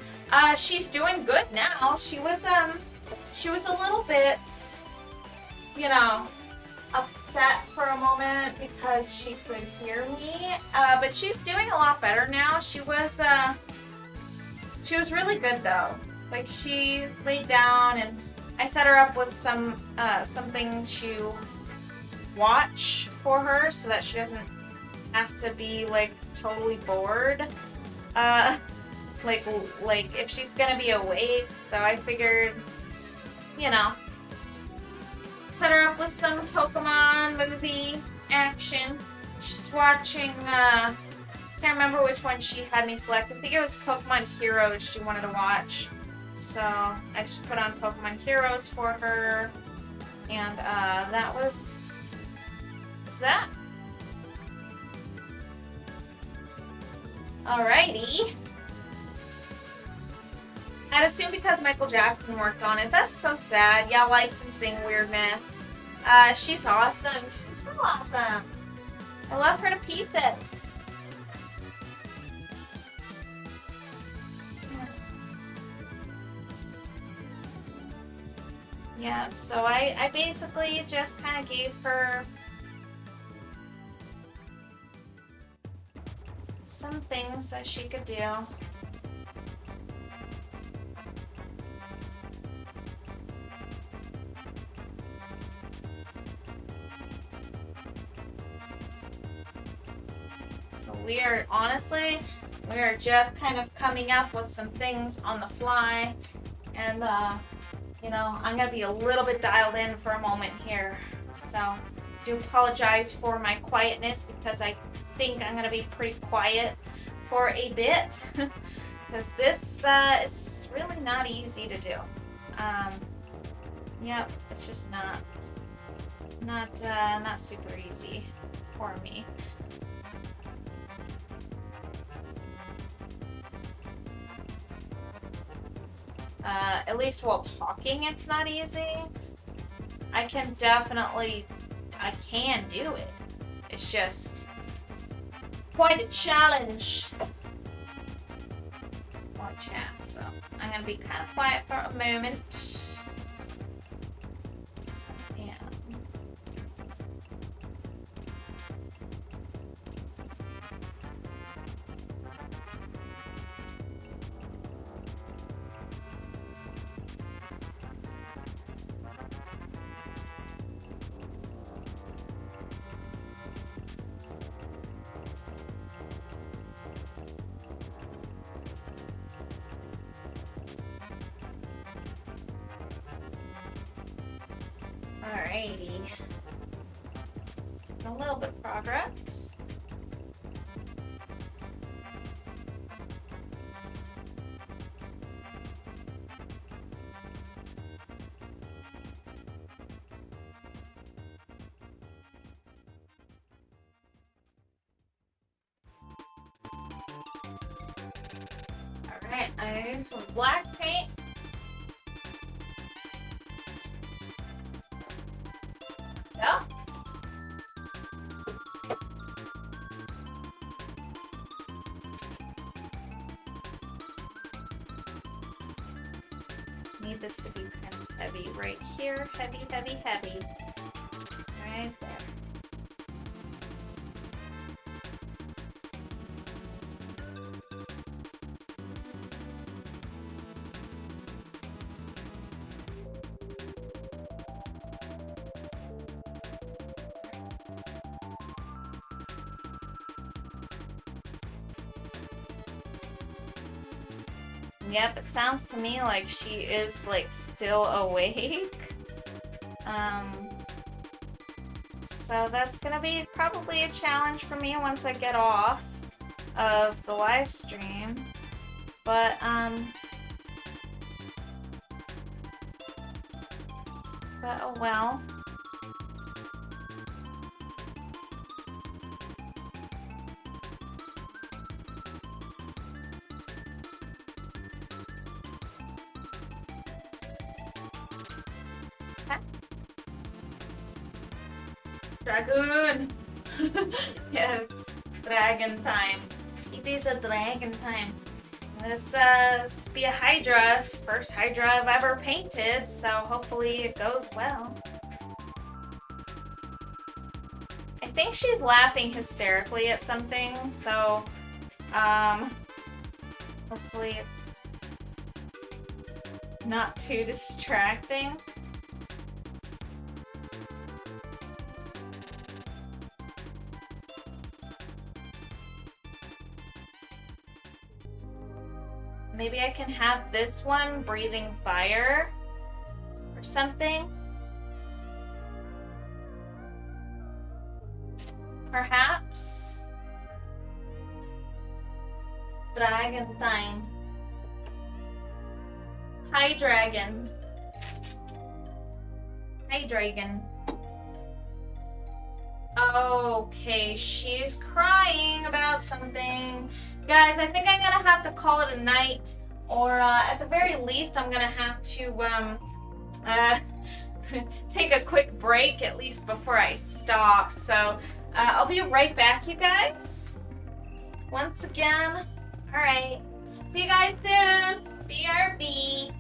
She's doing good now. She was a little bit, you know, upset for a moment because she could hear me. But she's doing a lot better now. She was really good though. Like, she laid down and I set her up with something to watch for her so that she doesn't have to be like totally bored. Like if she's gonna be awake, so I figured, you know, set her up with some Pokemon movie action. She's watching, can't remember which one she had me select. I think it was Pokemon Heroes she wanted to watch. So I just put on Pokemon Heroes for her, and that was that. Alrighty. I'd assume because Michael Jackson worked on it. That's so sad. Yeah, licensing weirdness. She's awesome. She's so awesome. I love her to pieces. Yeah, so I basically just kind of gave her some things that she could do. So we are just kind of coming up with some things on the fly, and you know, I'm gonna be a little bit dialed in for a moment here. So do apologize for my quietness, because I think I'm gonna be pretty quiet for a bit because this is really not easy to do. Yep, it's just not super easy for me. At least while talking, it's not easy. I can do it. It's just quite a challenge. More chat, so I'm gonna be kind of quiet for a moment. So, yeah. Alrighty. A little bit of progress. Alright, I use some black paint. Yeah. Need this to be kind of heavy right here. Heavy, heavy, heavy. Right there. Yep, it sounds to me like she is like still awake. So that's gonna be probably a challenge for me once I get off of the live stream. But oh well. Dragoon! Yes, dragon time. It is a dragon time. This be a Hydra, first Hydra I've ever painted, so hopefully it goes well. I think she's laughing hysterically at something, so hopefully it's not too distracting. Maybe I can have this one breathing fire or something. Perhaps. Dragon time. Hi, dragon. Hi, dragon. Okay, she's crying about something. Guys, I think I'm gonna have to call it a night, or at the very least, I'm gonna have to take a quick break, at least before I stop. So I'll be right back, you guys. Once again, all right. See you guys soon. BRB.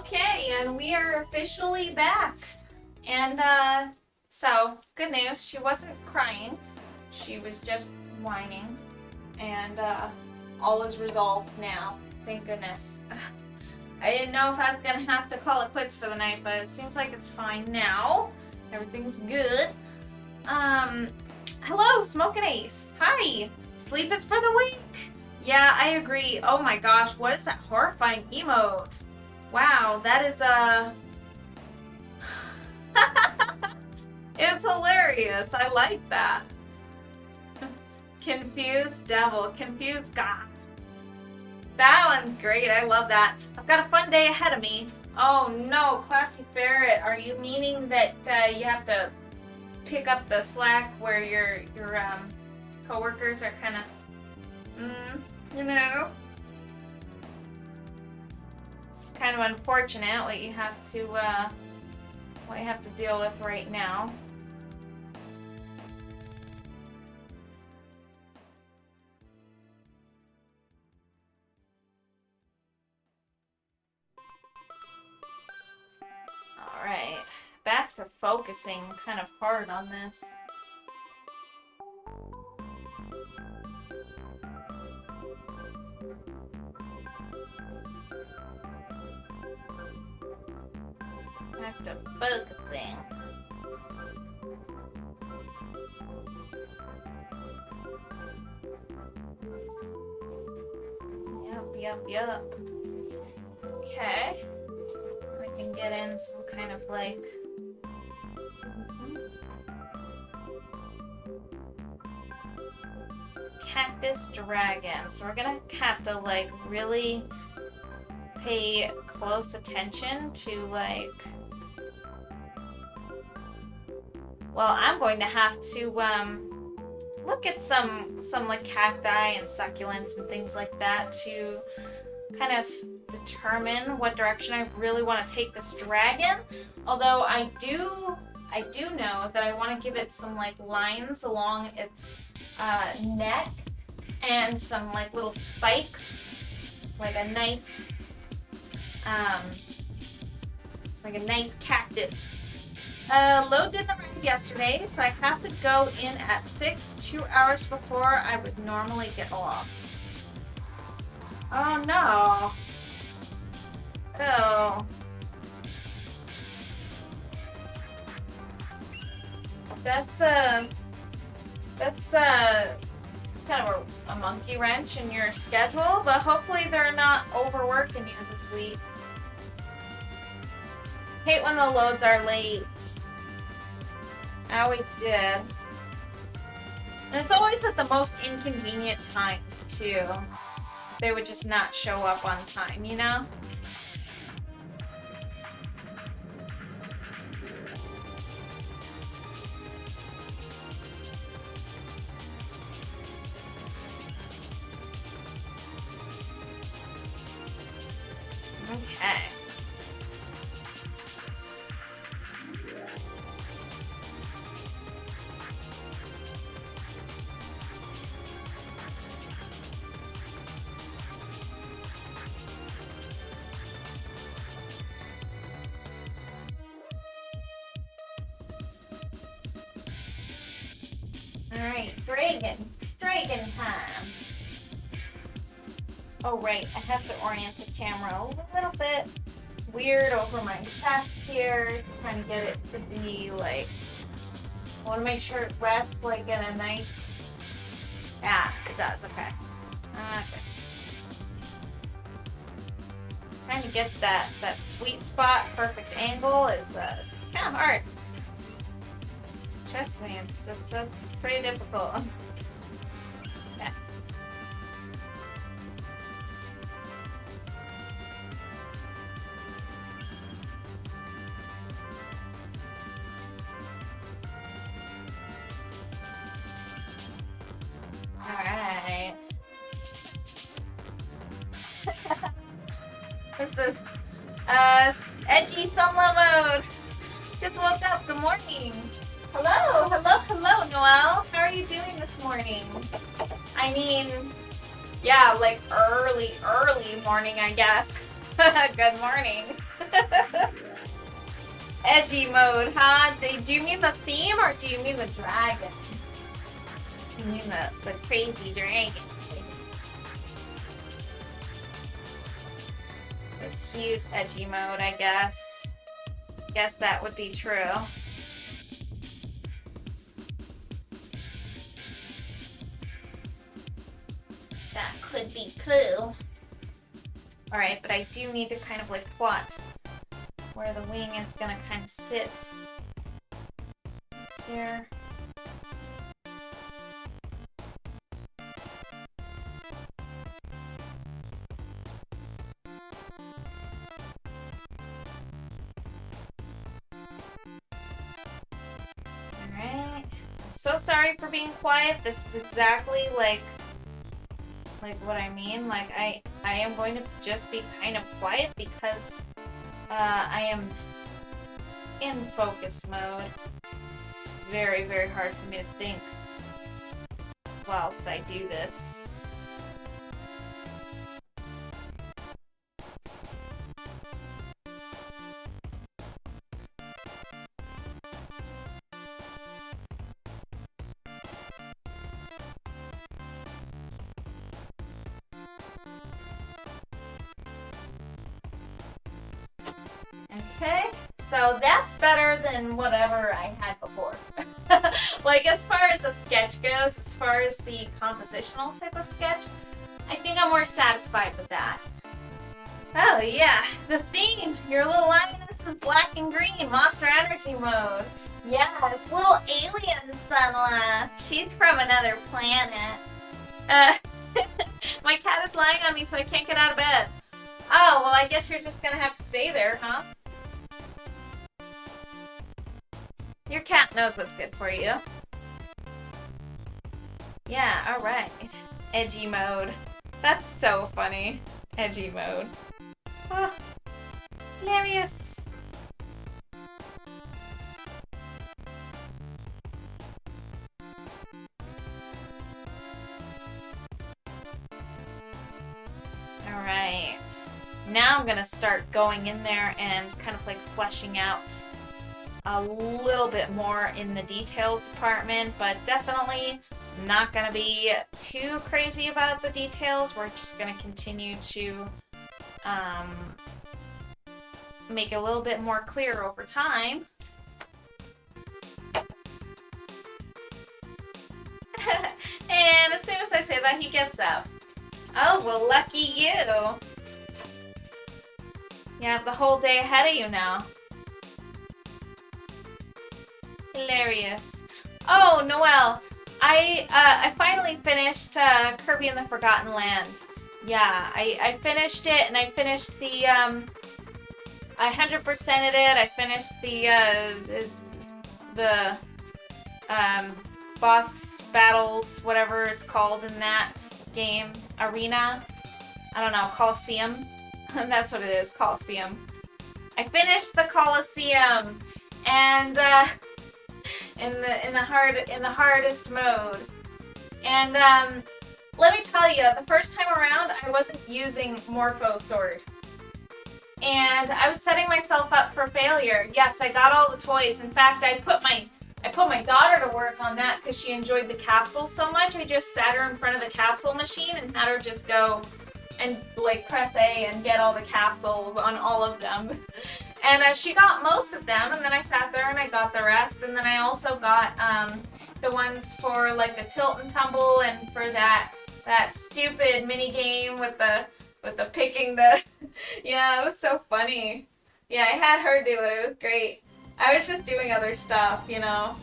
Okay, and we are officially back. And so good news, she wasn't crying. She was just whining. And all is resolved now. Thank goodness. I didn't know if I was gonna have to call it quits for the night, but it seems like it's fine now. Everything's good. Hello, Smoke and Ace. Hi. Sleep is for the weak. Yeah, I agree. Oh my gosh, what is that horrifying emote? Wow, that is it's hilarious. I like that. Confused devil, confused god. That one's great. I love that. I've got a fun day ahead of me. Oh no, Classy Ferret, are you meaning that you have to pick up the slack where your coworkers are kind of, you know? It's kind of unfortunate what you have to deal with right now. All right, back to focusing. Kind of hard on this. Back to focusing. Yep. Okay. We can get in some kind of like cactus dragon. So we're gonna have to like really pay close attention to like, well, I'm going to have to look at some like cacti and succulents and things like that to kind of determine what direction I really want to take this dragon. Although I do know that I want to give it some like lines along its neck and some like little spikes, like a nice cactus. Load didn't arrive yesterday, so I have to go in at 6, 2 hours before I would normally get off. Oh no. Oh. That's kind of a monkey wrench in your schedule, but hopefully they're not overworking you this week. Hate when the loads are late. I always did. And it's always at the most inconvenient times, too. They would just not show up on time, you know? Okay. Alright, Dragon time. Oh right, I have to orient the camera a little bit weird over my chest here, trying to get it to be like, I want to make sure it rests like in a nice, it does, okay. Okay. Trying to get that sweet spot, perfect angle is it's kind of hard. Trust me, it's pretty difficult. Yeah. Alright. What's this? Edgy sunlow mode. Just woke up. Good morning. Hello, Noelle. How are you doing this morning? I mean, yeah, like early morning, I guess. Good morning. Edgy mode, huh? Do you mean the theme or do you mean the dragon? You mean the crazy dragon? This Hugh's edgy mode, I guess. Guess that would be true. That could be true. Alright, but I do need to kind of like plot where the wing is gonna kind of sit. Here. Alright. I'm so sorry for being quiet. This is exactly like what I mean. Like I am going to just be kind of quiet because I am in focus mode. It's very, very hard for me to think whilst I do this. Okay, so that's better than whatever I had before. Like, as far as a sketch goes, as far as the compositional type of sketch, I think I'm more satisfied with that. Oh yeah, the theme, your little lioness is black and green, Monster Energy mode. Yeah, it's little alien Sunla. She's from another planet. My cat is lying on me so I can't get out of bed. Oh, well I guess you're just gonna have to stay there, huh? Your cat knows what's good for you. Yeah, alright. Edgy mode. That's so funny. Edgy mode. Oh, hilarious. Alright. Now I'm gonna start going in there and kind of like fleshing out a little bit more in the details department, but definitely not gonna be too crazy about the details. We're just gonna continue to make it a little bit more clear over time. And as soon as I say that, he gets up. Oh, well, lucky you. You have the whole day ahead of you now. Hilarious. Oh, Noelle, I finally finished Kirby and the Forgotten Land. Yeah, I finished it, and I finished the I 100%ed it. I finished the boss battles, whatever it's called in that game, arena. I don't know, Coliseum. That's what it is, Coliseum. I finished the Coliseum, and in the hardest mode. And let me tell you, the first time around, I wasn't using Morpho Sword. And I was setting myself up for failure. Yes, I got all the toys. In fact, I put my daughter to work on that because she enjoyed the capsules so much. I just sat her in front of the capsule machine and had her just go and like press A and get all the capsules on all of them. And she got most of them, and then I sat there and I got the rest. And then I also got the ones for like the tilt and tumble and for that stupid mini game with the picking the yeah, it was so funny. Yeah, I had her do it. It was great. I was just doing other stuff, you know.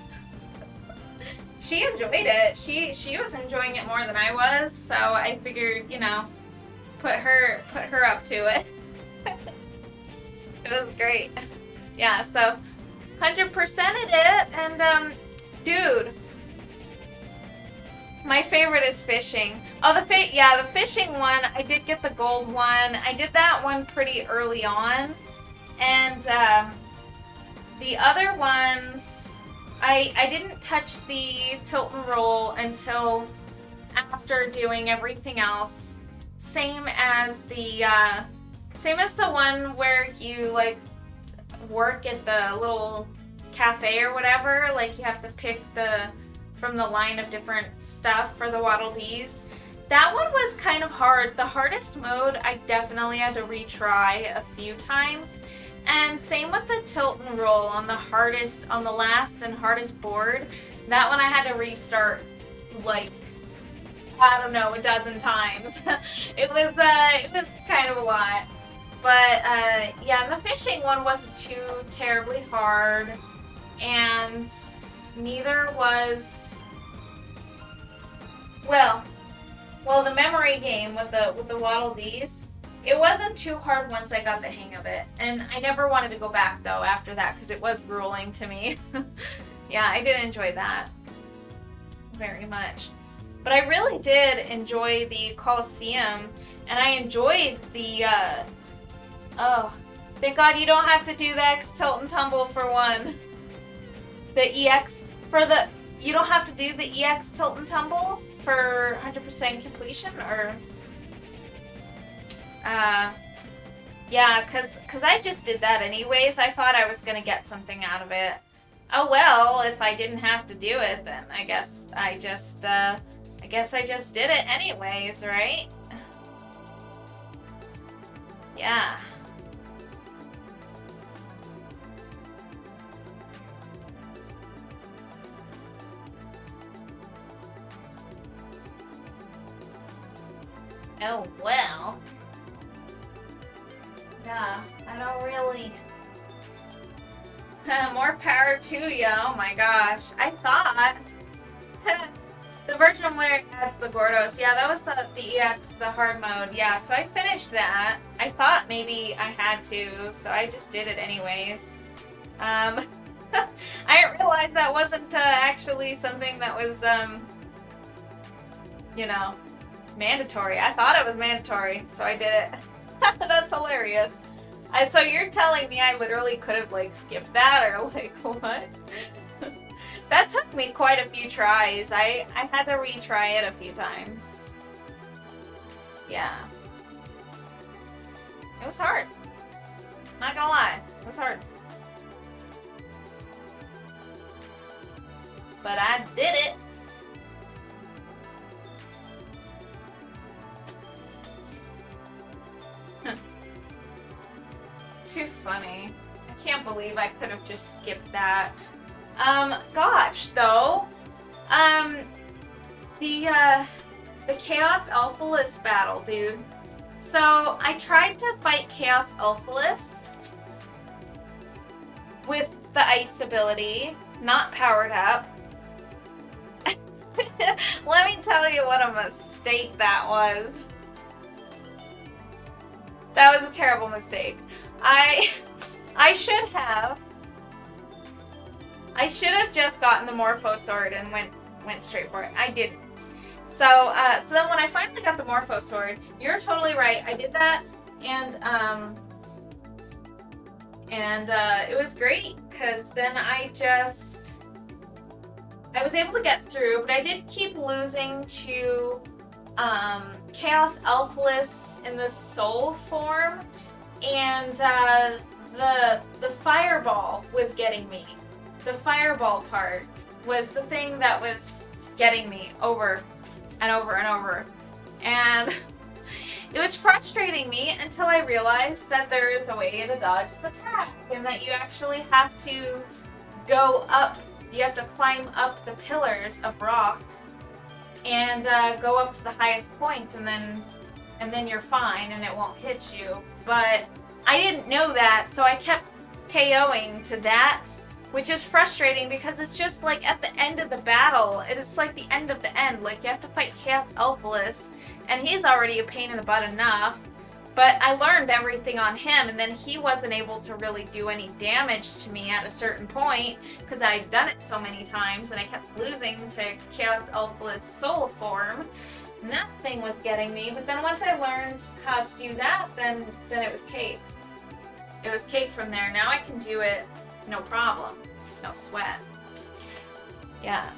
She enjoyed it. She was enjoying it more than I was, so I figured, you know, put her up to it. It was great. Yeah, so 100%ed it, and dude, my favorite is fishing. Oh, the fishing one, I did get the gold one. I did that one pretty early on, and the other ones, I didn't touch the tilt and roll until after doing everything else. Same as the Same as the one where you like work at the little cafe or whatever, like you have to pick from the line of different stuff for the Waddle Dees. That one was kind of hard. The hardest mode I definitely had to retry a few times. And same with the tilt and roll on the last and hardest board. That one I had to restart like, I don't know, a dozen times. It was kind of a lot. But yeah, the fishing one wasn't too terribly hard, and neither was well, the memory game with the Waddle Dees. It wasn't too hard once I got the hang of it, and I never wanted to go back though after that because it was grueling to me. Yeah, I did enjoy that very much. But I really did enjoy the Coliseum, and I enjoyed the, oh, thank God you don't have to do the X Tilt and Tumble for one. The EX, you don't have to do the EX Tilt and Tumble for 100% completion, or? Yeah, cause I just did that anyways. I thought I was gonna get something out of it. Oh well, if I didn't have to do it, then I guess I just did it anyways, right? Yeah. Oh well. Yeah, I don't really... More power to you, oh my gosh. I thought... the version where it adds the Gordos, yeah, that was the EX, the hard mode, yeah, so I finished that. I thought maybe I had to, so I just did it anyways. I didn't realize that wasn't actually something that was, you know, mandatory. I thought it was mandatory, so I did it. That's hilarious. So you're telling me I literally could have, like, skipped that, or, like, what? That took me quite a few tries. I had to retry it a few times. Yeah. It was hard. Not gonna lie. It was hard. But I did it. Too funny. I can't believe I could have just skipped that. Gosh, though. The Chaos Alphaless battle, dude. So, I tried to fight Chaos Alphaless with the ice ability, not powered up. Let me tell you what a mistake that was. That was a terrible mistake. I should have just gotten the Morpho Sword and went straight for it. I didn't. So then when I finally got the Morpho Sword, you're totally right. I did that, and it was great because then I was able to get through, but I did keep losing to Chaos Alphaless in the soul form. And the fireball was getting me. The fireball part was the thing that was getting me over and over and over. And it was frustrating me until I realized that there is a way to dodge its attack, and that you actually have to go up. You have to climb up the pillars of rock and go up to the highest point, and then you're fine and it won't hit you. But I didn't know that, so I kept KOing to that, which is frustrating because it's just like at the end of the battle. It's like the end of the end. Like you have to fight Chaos Alphaless, and he's already a pain in the butt enough. But I learned everything on him, and then he wasn't able to really do any damage to me at a certain point because I'd done it so many times, and I kept losing to Chaos Alphaless soul form. Nothing was getting me, but then once I learned how to do that, then it was cake. It was cake from there. Now I can do it, no problem, no sweat. Yeah.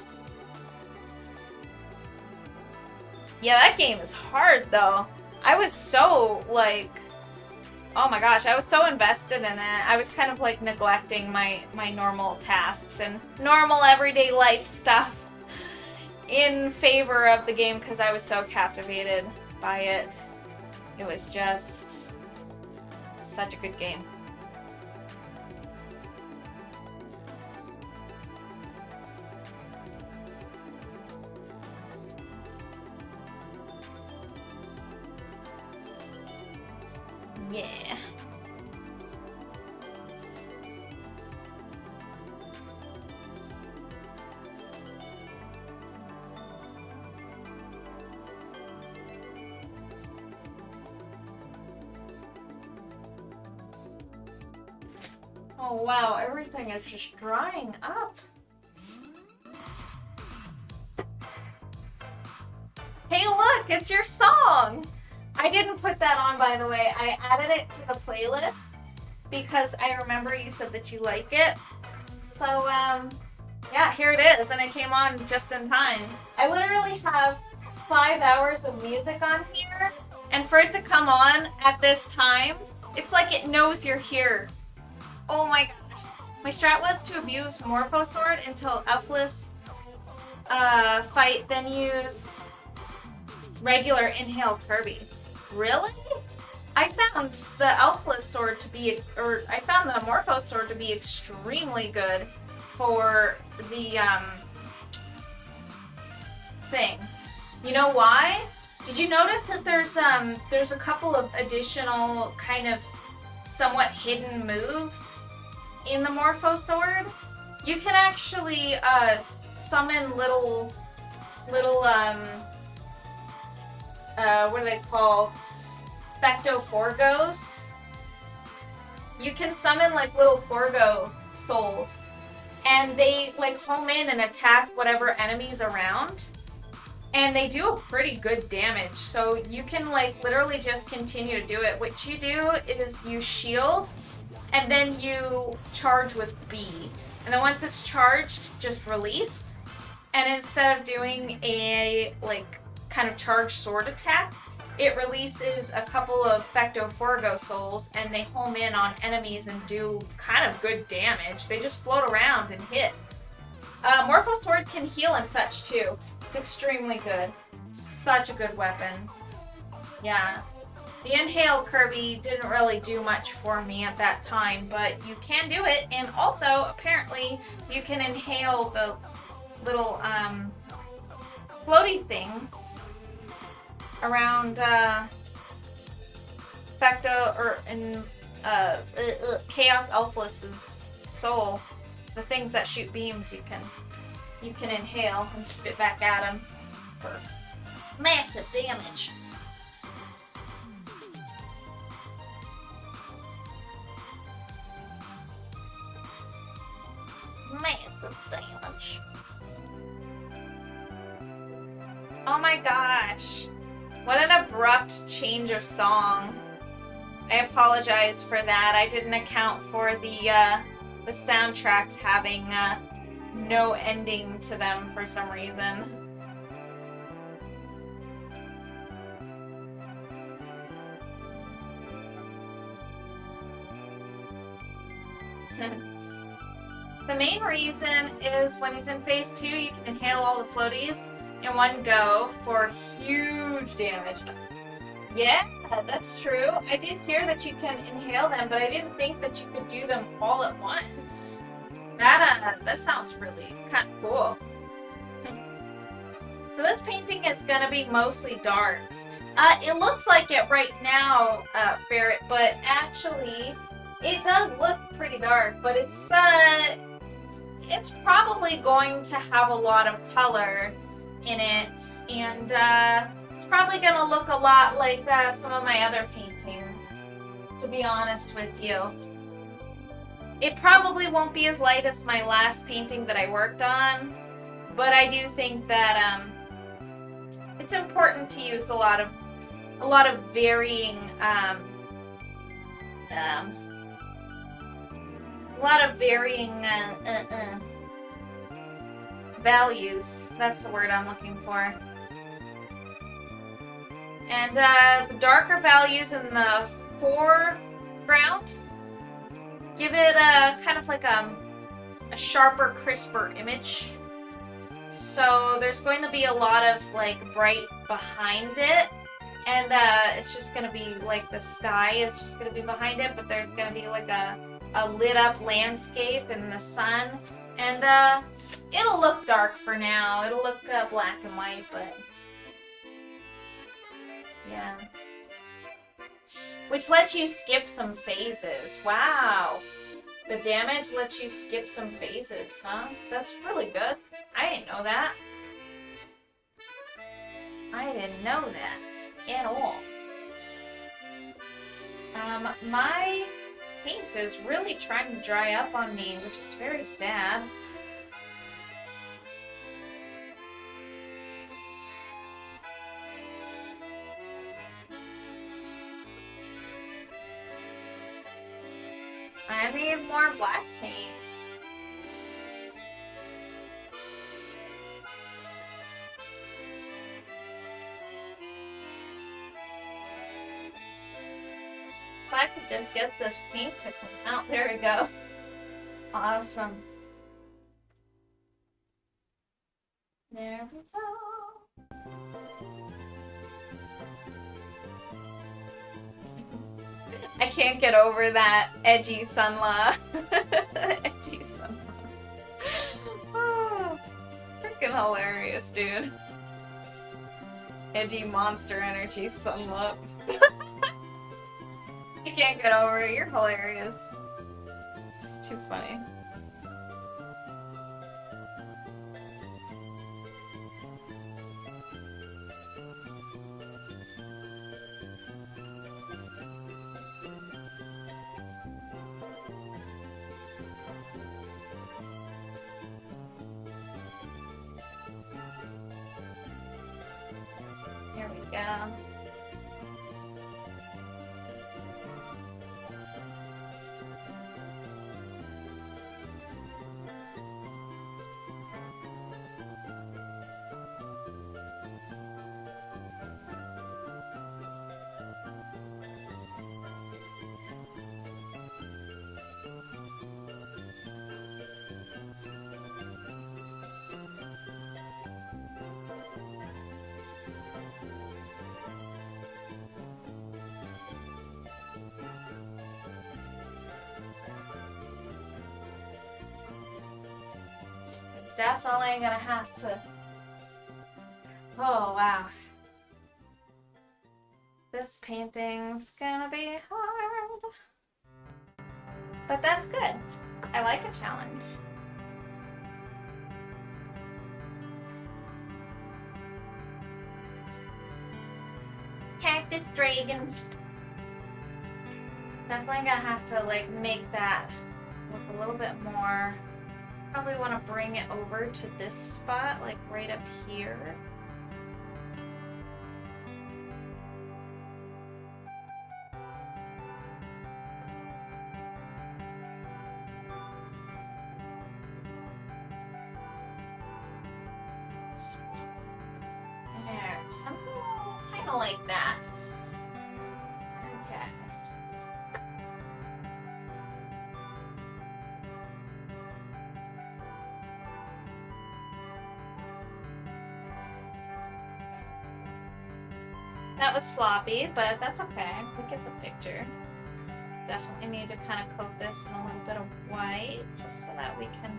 Yeah, that game is hard though. I was so, like, Oh my gosh, I was so invested in it. I was kind of like neglecting my normal tasks and normal everyday life stuff in favor of the game because I was so captivated by it. It was just such a good game. Yeah. Oh wow, everything is just drying up. Hey look, it's your song! I didn't put that on, by the way. I added it to the playlist because I remember you said that you like it. So, yeah, here it is, and it came on just in time. I literally have 5 hours of music on here, and for it to come on at this time, it's like it knows you're here. Oh my gosh. My strat was to abuse Morpho Sword until Elfless fight, then use regular Inhale Kirby. Really? I found the Elfless Sword to be, or I found the Morpho Sword to be extremely good for the thing. You know why? Did you notice that there's a couple of additional kind of somewhat hidden moves in the Morpho Sword? You can actually summon little what are they called? Specto Forgos. You can summon like little Forgo souls, and they like home in and attack whatever enemies around, and they do a pretty good damage. So you can like literally just continue to do it. What you do is you shield, and then you charge with B, and then once it's charged, just release. And instead of doing a like kind of charged sword attack, it releases a couple of Fecto Forgo souls, and they home in on enemies and do kind of good damage. They just float around and hit. Morpho Sword can heal and such too. It's extremely good. Such a good weapon. Yeah. The Inhale Kirby didn't really do much for me at that time, but you can do it, and also apparently you can inhale the little floaty things around Fecto or in Chaos Elfless's soul. The things that shoot beams you can inhale and spit back at him for massive damage. Massive damage. Oh my gosh. What an abrupt change of song. I apologize for that. I didn't account for the soundtracks having no ending to them for some reason. The main reason is when he's in phase 2, you can inhale all the floaties in one go for huge damage. Yeah, that's true. I did hear that you can inhale them, but I didn't think that you could do them all at once. That sounds really kind of cool. So this painting is gonna be mostly darks. It looks like it right now, Ferret, but actually it does look pretty dark, but it's probably going to have a lot of color in it, and it's probably gonna look a lot like some of my other paintings, to be honest with you. It probably won't be as light as my last painting that I worked on, but I do think that it's important to use a lot of varying values. That's the word I'm looking for. And the darker values in the background. Give it a kind of like a sharper, crisper image. So there's going to be a lot of like bright behind it. And it's just going to be like the sky is just going to be behind it, but there's going to be like a lit up landscape in the sun. And it'll look dark for now. It'll look black and white, but yeah. Which lets you skip some phases. Wow. The damage lets you skip some phases, huh? That's really good. I didn't know that. I didn't know that at all. My paint is really trying to dry up on me, which is very sad. I need more black paint. If I could just get this paint to come out. There we go. Awesome. There we go. I can't get over that edgy Sunla. Edgy Sunla. Oh, freaking hilarious, dude. Edgy monster energy Sunla. I can't get over it. You're hilarious. It's too funny. Here we go. Definitely gonna have to. Oh wow. This painting's gonna be hard. But that's good. I like a challenge. Cactus dragon. Definitely gonna have to like make that look a little bit more. Probably want to bring it over to this spot, like right up here. There, something kind of like that. Okay. That was sloppy, but that's okay. We get the picture. Definitely need to kind of coat this in a little bit of white, just so that we can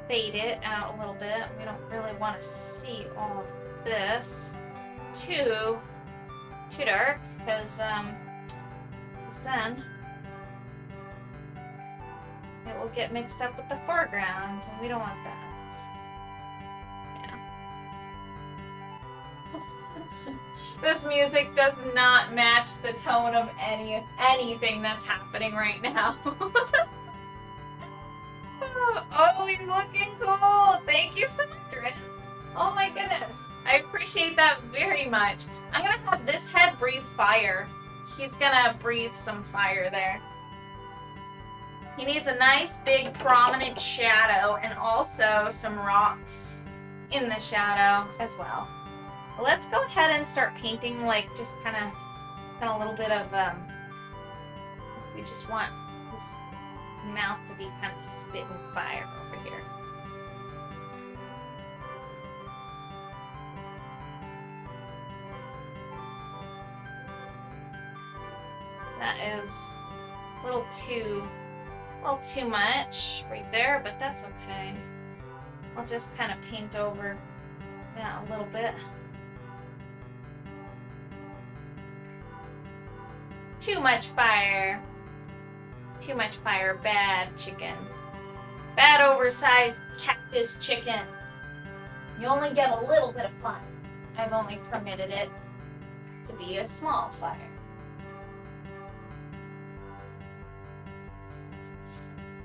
fade it out a little bit. We don't really want to see all of this too dark, because then it will get mixed up with the foreground, and we don't want that. This music does not match the tone of anything that's happening right now. Oh, he's looking cool. Thank you so much, Rin. Oh my goodness. I appreciate that very much. I'm gonna have this head breathe fire. He's gonna breathe some fire there. He needs a nice big prominent shadow and also some rocks in the shadow as well. Let's go ahead and start painting, like just kind of a little bit of We just want this mouth to be kind of spitting fire over here. That is a little too much right there, but that's okay. I'll just kind of paint over that a little bit. Too much fire. Too much fire. Bad chicken. Bad oversized cactus chicken. You only get a little bit of fun. I've only permitted it to be a small fire.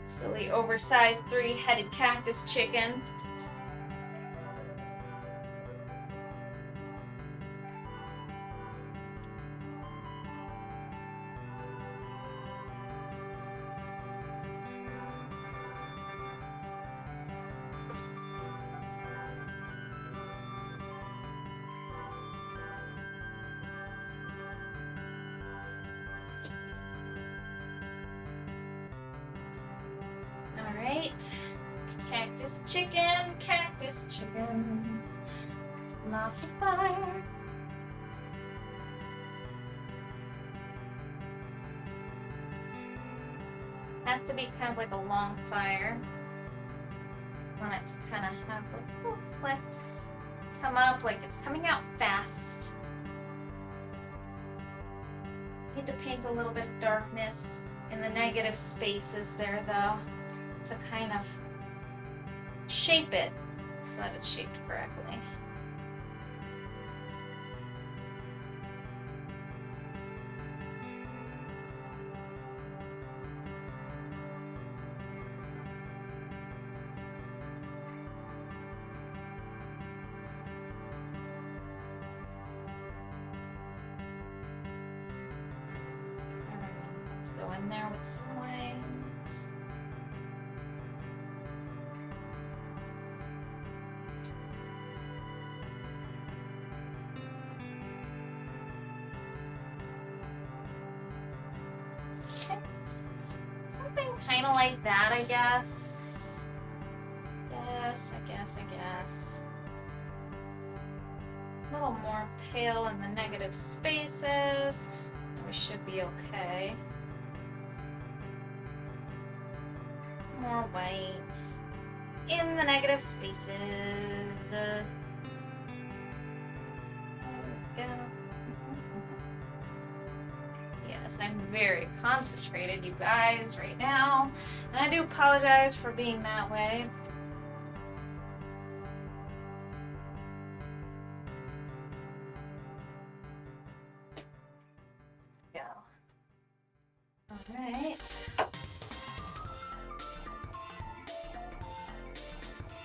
Silly oversized three-headed cactus chicken. Cactus chicken, lots of fire. Has to be kind of like a long fire. Want it to kind of have a little flecks come up, like it's coming out fast. Need to paint a little bit of darkness in the negative spaces there, though, to kind of shape it so that it's shaped correctly. Let's go in there with some white. Kind of like that, I guess. I guess. A little more pale in the negative spaces. We should be okay. More white in the negative spaces. There we go. Yes, I'm very concentrated, you guys, right now. And I do apologize for being that way. Go. Alright.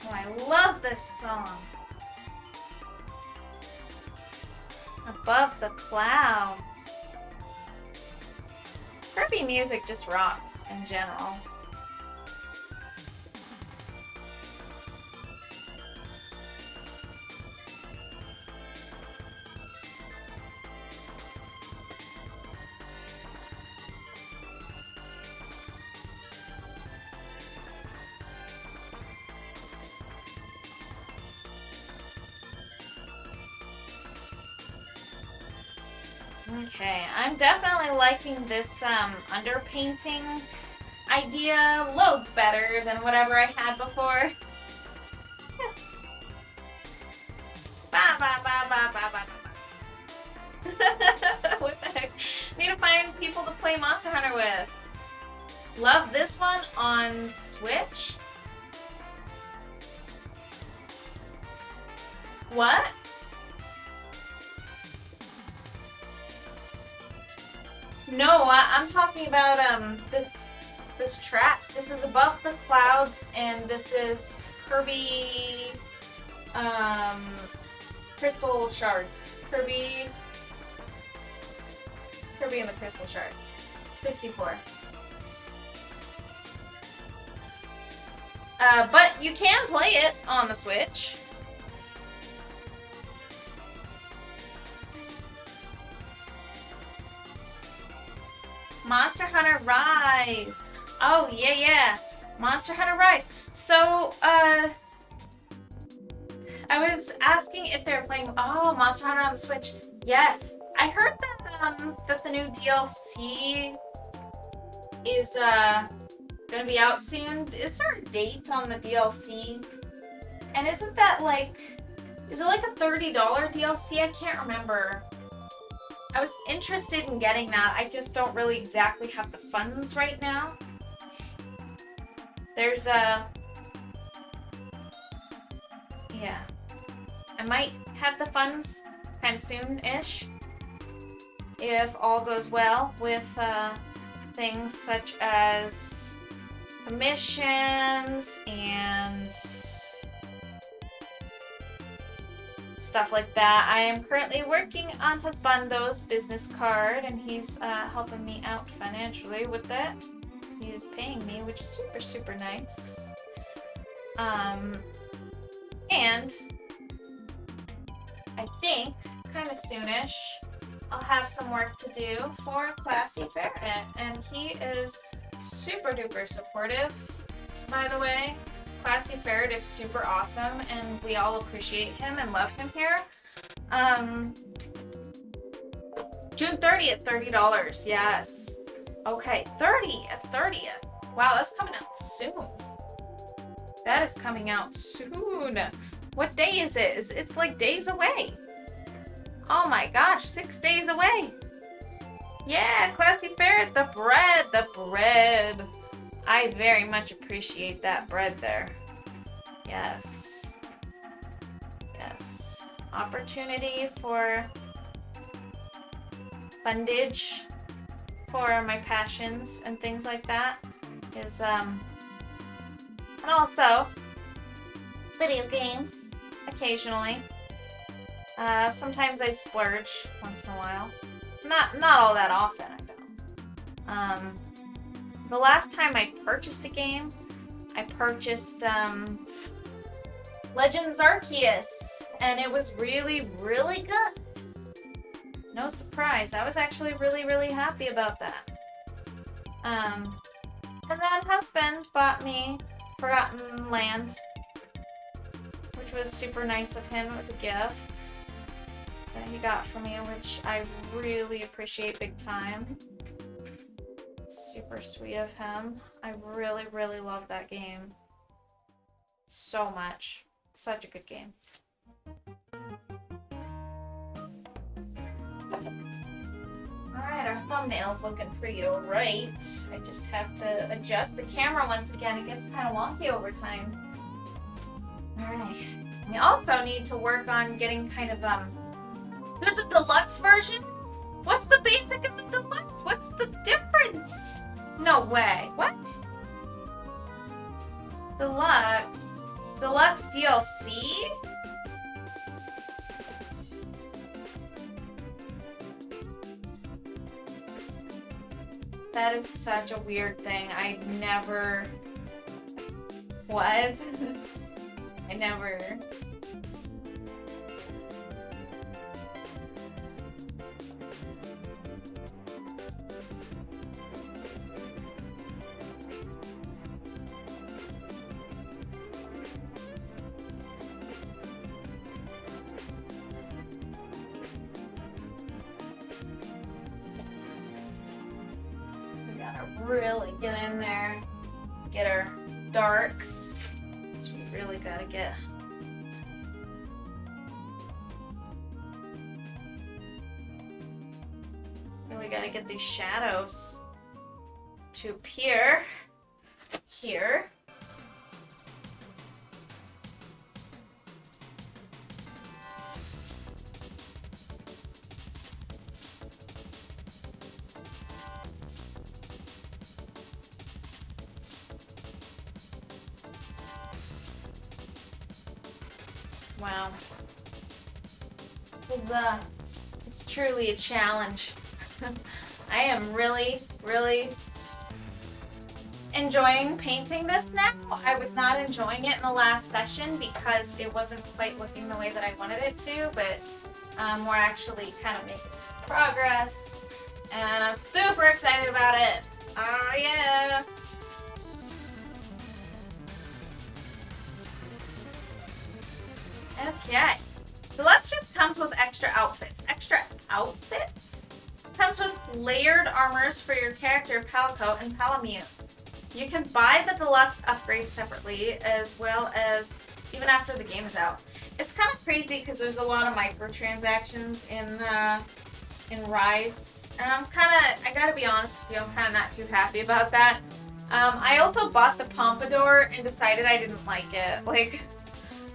Oh, I love this song. Above the clouds. Kirby music just rocks in general. Okay, I'm definitely liking this underpainting idea loads better than whatever I had before. What the heck? Need to find people to play Monster Hunter with. Love this one on Switch. What? No, I'm talking about this track. This is Above the Clouds, and this is Kirby Crystal Shards. Kirby and the Crystal Shards. 64. But you can play it on the Switch. Monster Hunter Rise. Oh, yeah, yeah. Monster Hunter Rise. So, I was asking if they're playing, oh, Monster Hunter on the Switch. Yes. I heard that the new DLC is, gonna be out soon. Is there a date on the DLC? And isn't that like, is it like a $30 DLC? I can't remember. I was interested in getting that. I just don't really exactly have the funds right now. There's a... Yeah. I might have the funds kind of soon-ish. If all goes well with things such as commissions and stuff like that. I am currently working on Husbando's business card, and he's helping me out financially with that. He is paying me, which is super, super nice. And I think kind of soonish I'll have some work to do for Classy Ferret, and he is super duper supportive, by the way. Classy Ferret is super awesome, and we all appreciate him and love him here. June 30th, $30, yes. Okay, 30th. Wow, that's coming out soon. That is coming out soon. What day is it? It's like days away. Oh my gosh, 6 days away. Yeah, Classy Ferret, the bread. I very much appreciate that bread there. Yes. Yes. Opportunity for fundage for my passions and things like that is, and also video games occasionally. Sometimes I splurge once in a while. Not all that often, I don't. The last time I purchased a game, I purchased Legends Arceus, and it was really, really good. No surprise. I was actually really, really happy about that. And then husband bought me Forgotten Land, which was super nice of him. It was a gift that he got for me, which I really appreciate big time. Super sweet of him. I really, really love that game so much. Such a good game. Alright, our thumbnail's looking pretty alright. I just have to adjust the camera once again. It gets kind of wonky over time. Alright. We also need to work on getting kind of, there's a deluxe version? What's the basic and the deluxe? What's the difference? No way. What? Deluxe? Deluxe DLC? That is such a weird thing. I never... What? I never... Really get in there, get our darks. So we really gotta get these shadows to appear here. Wow. It's truly a challenge. I am really, really enjoying painting this now. I was not enjoying it in the last session because it wasn't quite looking the way that I wanted it to, but we're actually kind of making some progress. And I'm super excited about it. Oh yeah. Okay. Deluxe just comes with extra outfits. Extra outfits? Comes with layered armors for your character, Palico and Palamute. You can buy the deluxe upgrades separately, as well as even after the game is out. It's kind of crazy because there's a lot of microtransactions in Rise, and I gotta be honest with you, I'm kind of not too happy about that. I also bought the Pompadour and decided I didn't like it. Like,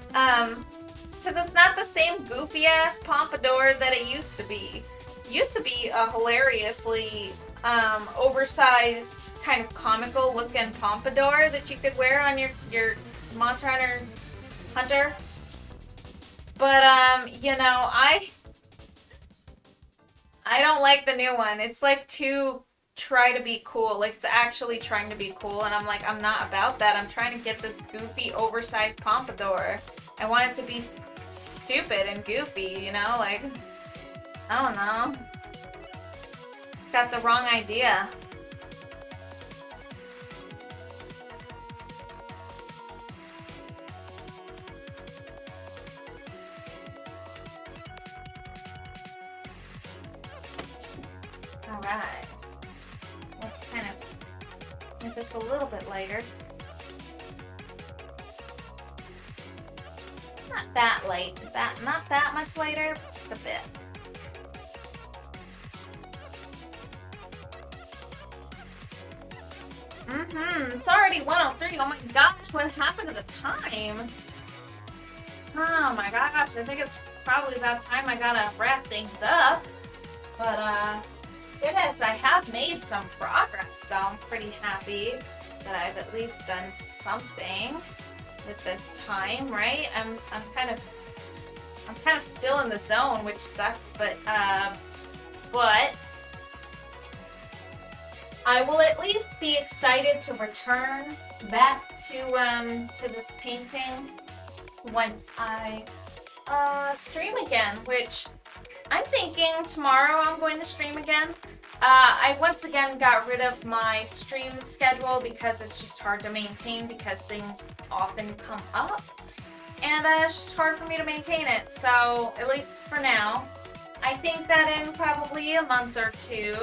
because it's not the same goofy ass Pompadour that it used to be. It used to be a hilariously oversized, kind of comical looking Pompadour that you could wear on your Monster Hunter. But you know, I don't like the new one. It's like too try to be cool. Like it's actually trying to be cool, and I'm like, I'm not about that. I'm trying to get this goofy, oversized Pompadour. I want it to be stupid and goofy, you know? Like, I don't know. It's got the wrong idea. Alright. Let's kind of make this a little bit lighter. Not that light. Not that much lighter, but just a bit. It's already 1:03. Oh my gosh, what happened to the time? Oh my gosh, I think it's probably about time I gotta wrap things up. But, goodness, I have made some progress, though. I'm pretty happy that I've at least done something with this time, right? I'm kind of still in the zone, which sucks, but I will at least be excited to return back to this painting once I stream again, which I'm thinking tomorrow I'm going to stream again. I once again got rid of my stream schedule because it's just hard to maintain because things often come up. And it's just hard for me to maintain it. So, at least for now, I think that in probably a month or two,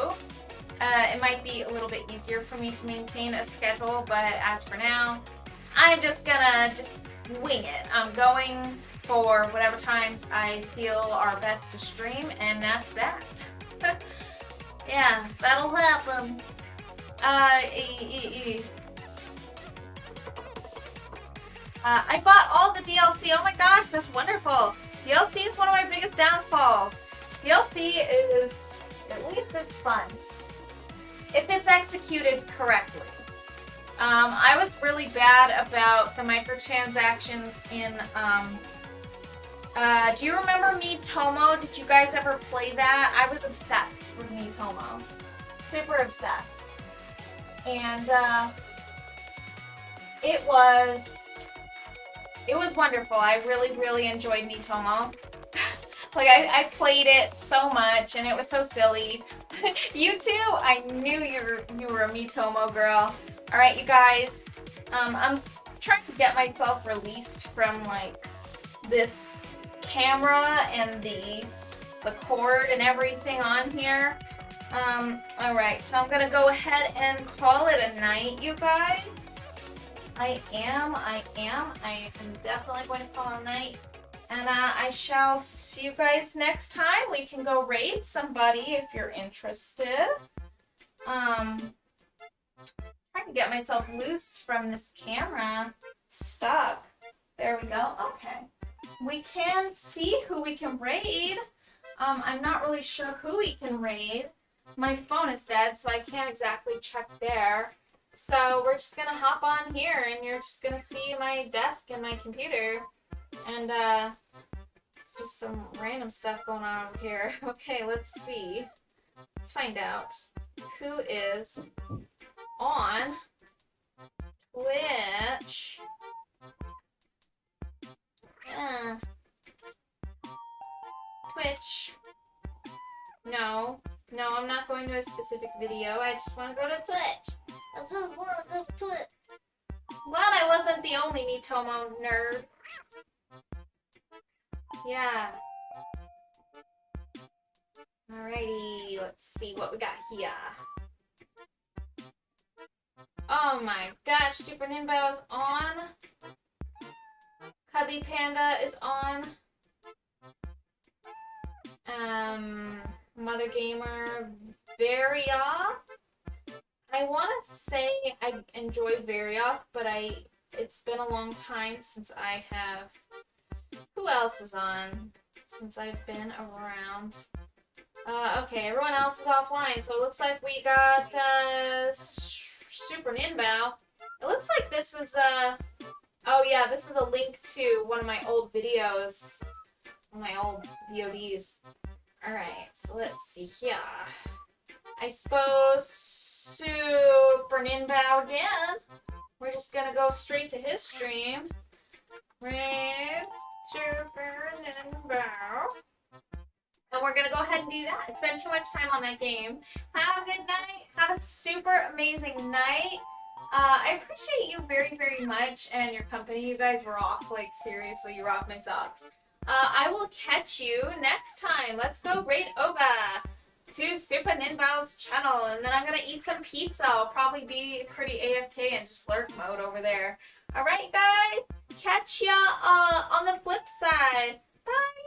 it might be a little bit easier for me to maintain a schedule. But as for now, I'm just gonna wing it. I'm going for whatever times I feel are best to stream, and that's that. Yeah, that'll happen. I bought all the DLC. Oh my gosh, that's wonderful. DLC is one of my biggest downfalls. DLC is, at least it's fun. If it's executed correctly. I was really bad about the microtransactions in, do you remember Miitomo? Did you guys ever play that? I was obsessed with Miitomo. Super obsessed. And, it was wonderful. I really, really enjoyed Miitomo. Like, I played it so much, and it was so silly. You too? I knew you were a Miitomo girl. Alright, you guys. I'm trying to get myself released from, like, this camera and the cord and everything on here. Alright, so I'm gonna go ahead and call it a night, you guys. I am definitely going to call it a night. And I shall see you guys next time. We can go raid somebody if you're interested. Trying to get myself loose from this camera. Stuck. There we go. Okay. We can see who we can raid. I'm not really sure who we can raid. My phone is dead, so I can't exactly check there. So we're just gonna hop on here, and you're just gonna see my desk and my computer. And, it's just some random stuff going on over here. Okay, let's see. Let's find out who is on Twitch. Twitch. No. No, I'm not going to a specific video. I just want to go to Twitch. I just want to go to Twitch. Glad I wasn't the only Miitomo nerd. Yeah. Alrighty, let's see what we got here. Oh my gosh, Super Ninbao is on. Cubby Panda is on. Mother Gamer, Varioff. I want to say I enjoy Varioff, but it's been a long time since I have. Who else is on? Since I've been around. Okay, everyone else is offline, so it looks like we got Super Ninbao. It looks like this is oh yeah, this is a link to one of my old videos, one of my old VODs. Alright, so let's see here. I suppose Super Ninbao again. We're just gonna go straight to his stream. Right, Super Ninbao. And we're gonna go ahead and do that. Spend too much time on that game. Have a good night. Have a super amazing night. I appreciate you very, very much and your company. You guys rock. Like, seriously, you rock my socks. I will catch you next time. Let's go right over to Super Ninbao's channel. And then I'm gonna eat some pizza. I'll probably be pretty AFK and just lurk mode over there. Alright, guys. Catch ya on the flip side. Bye.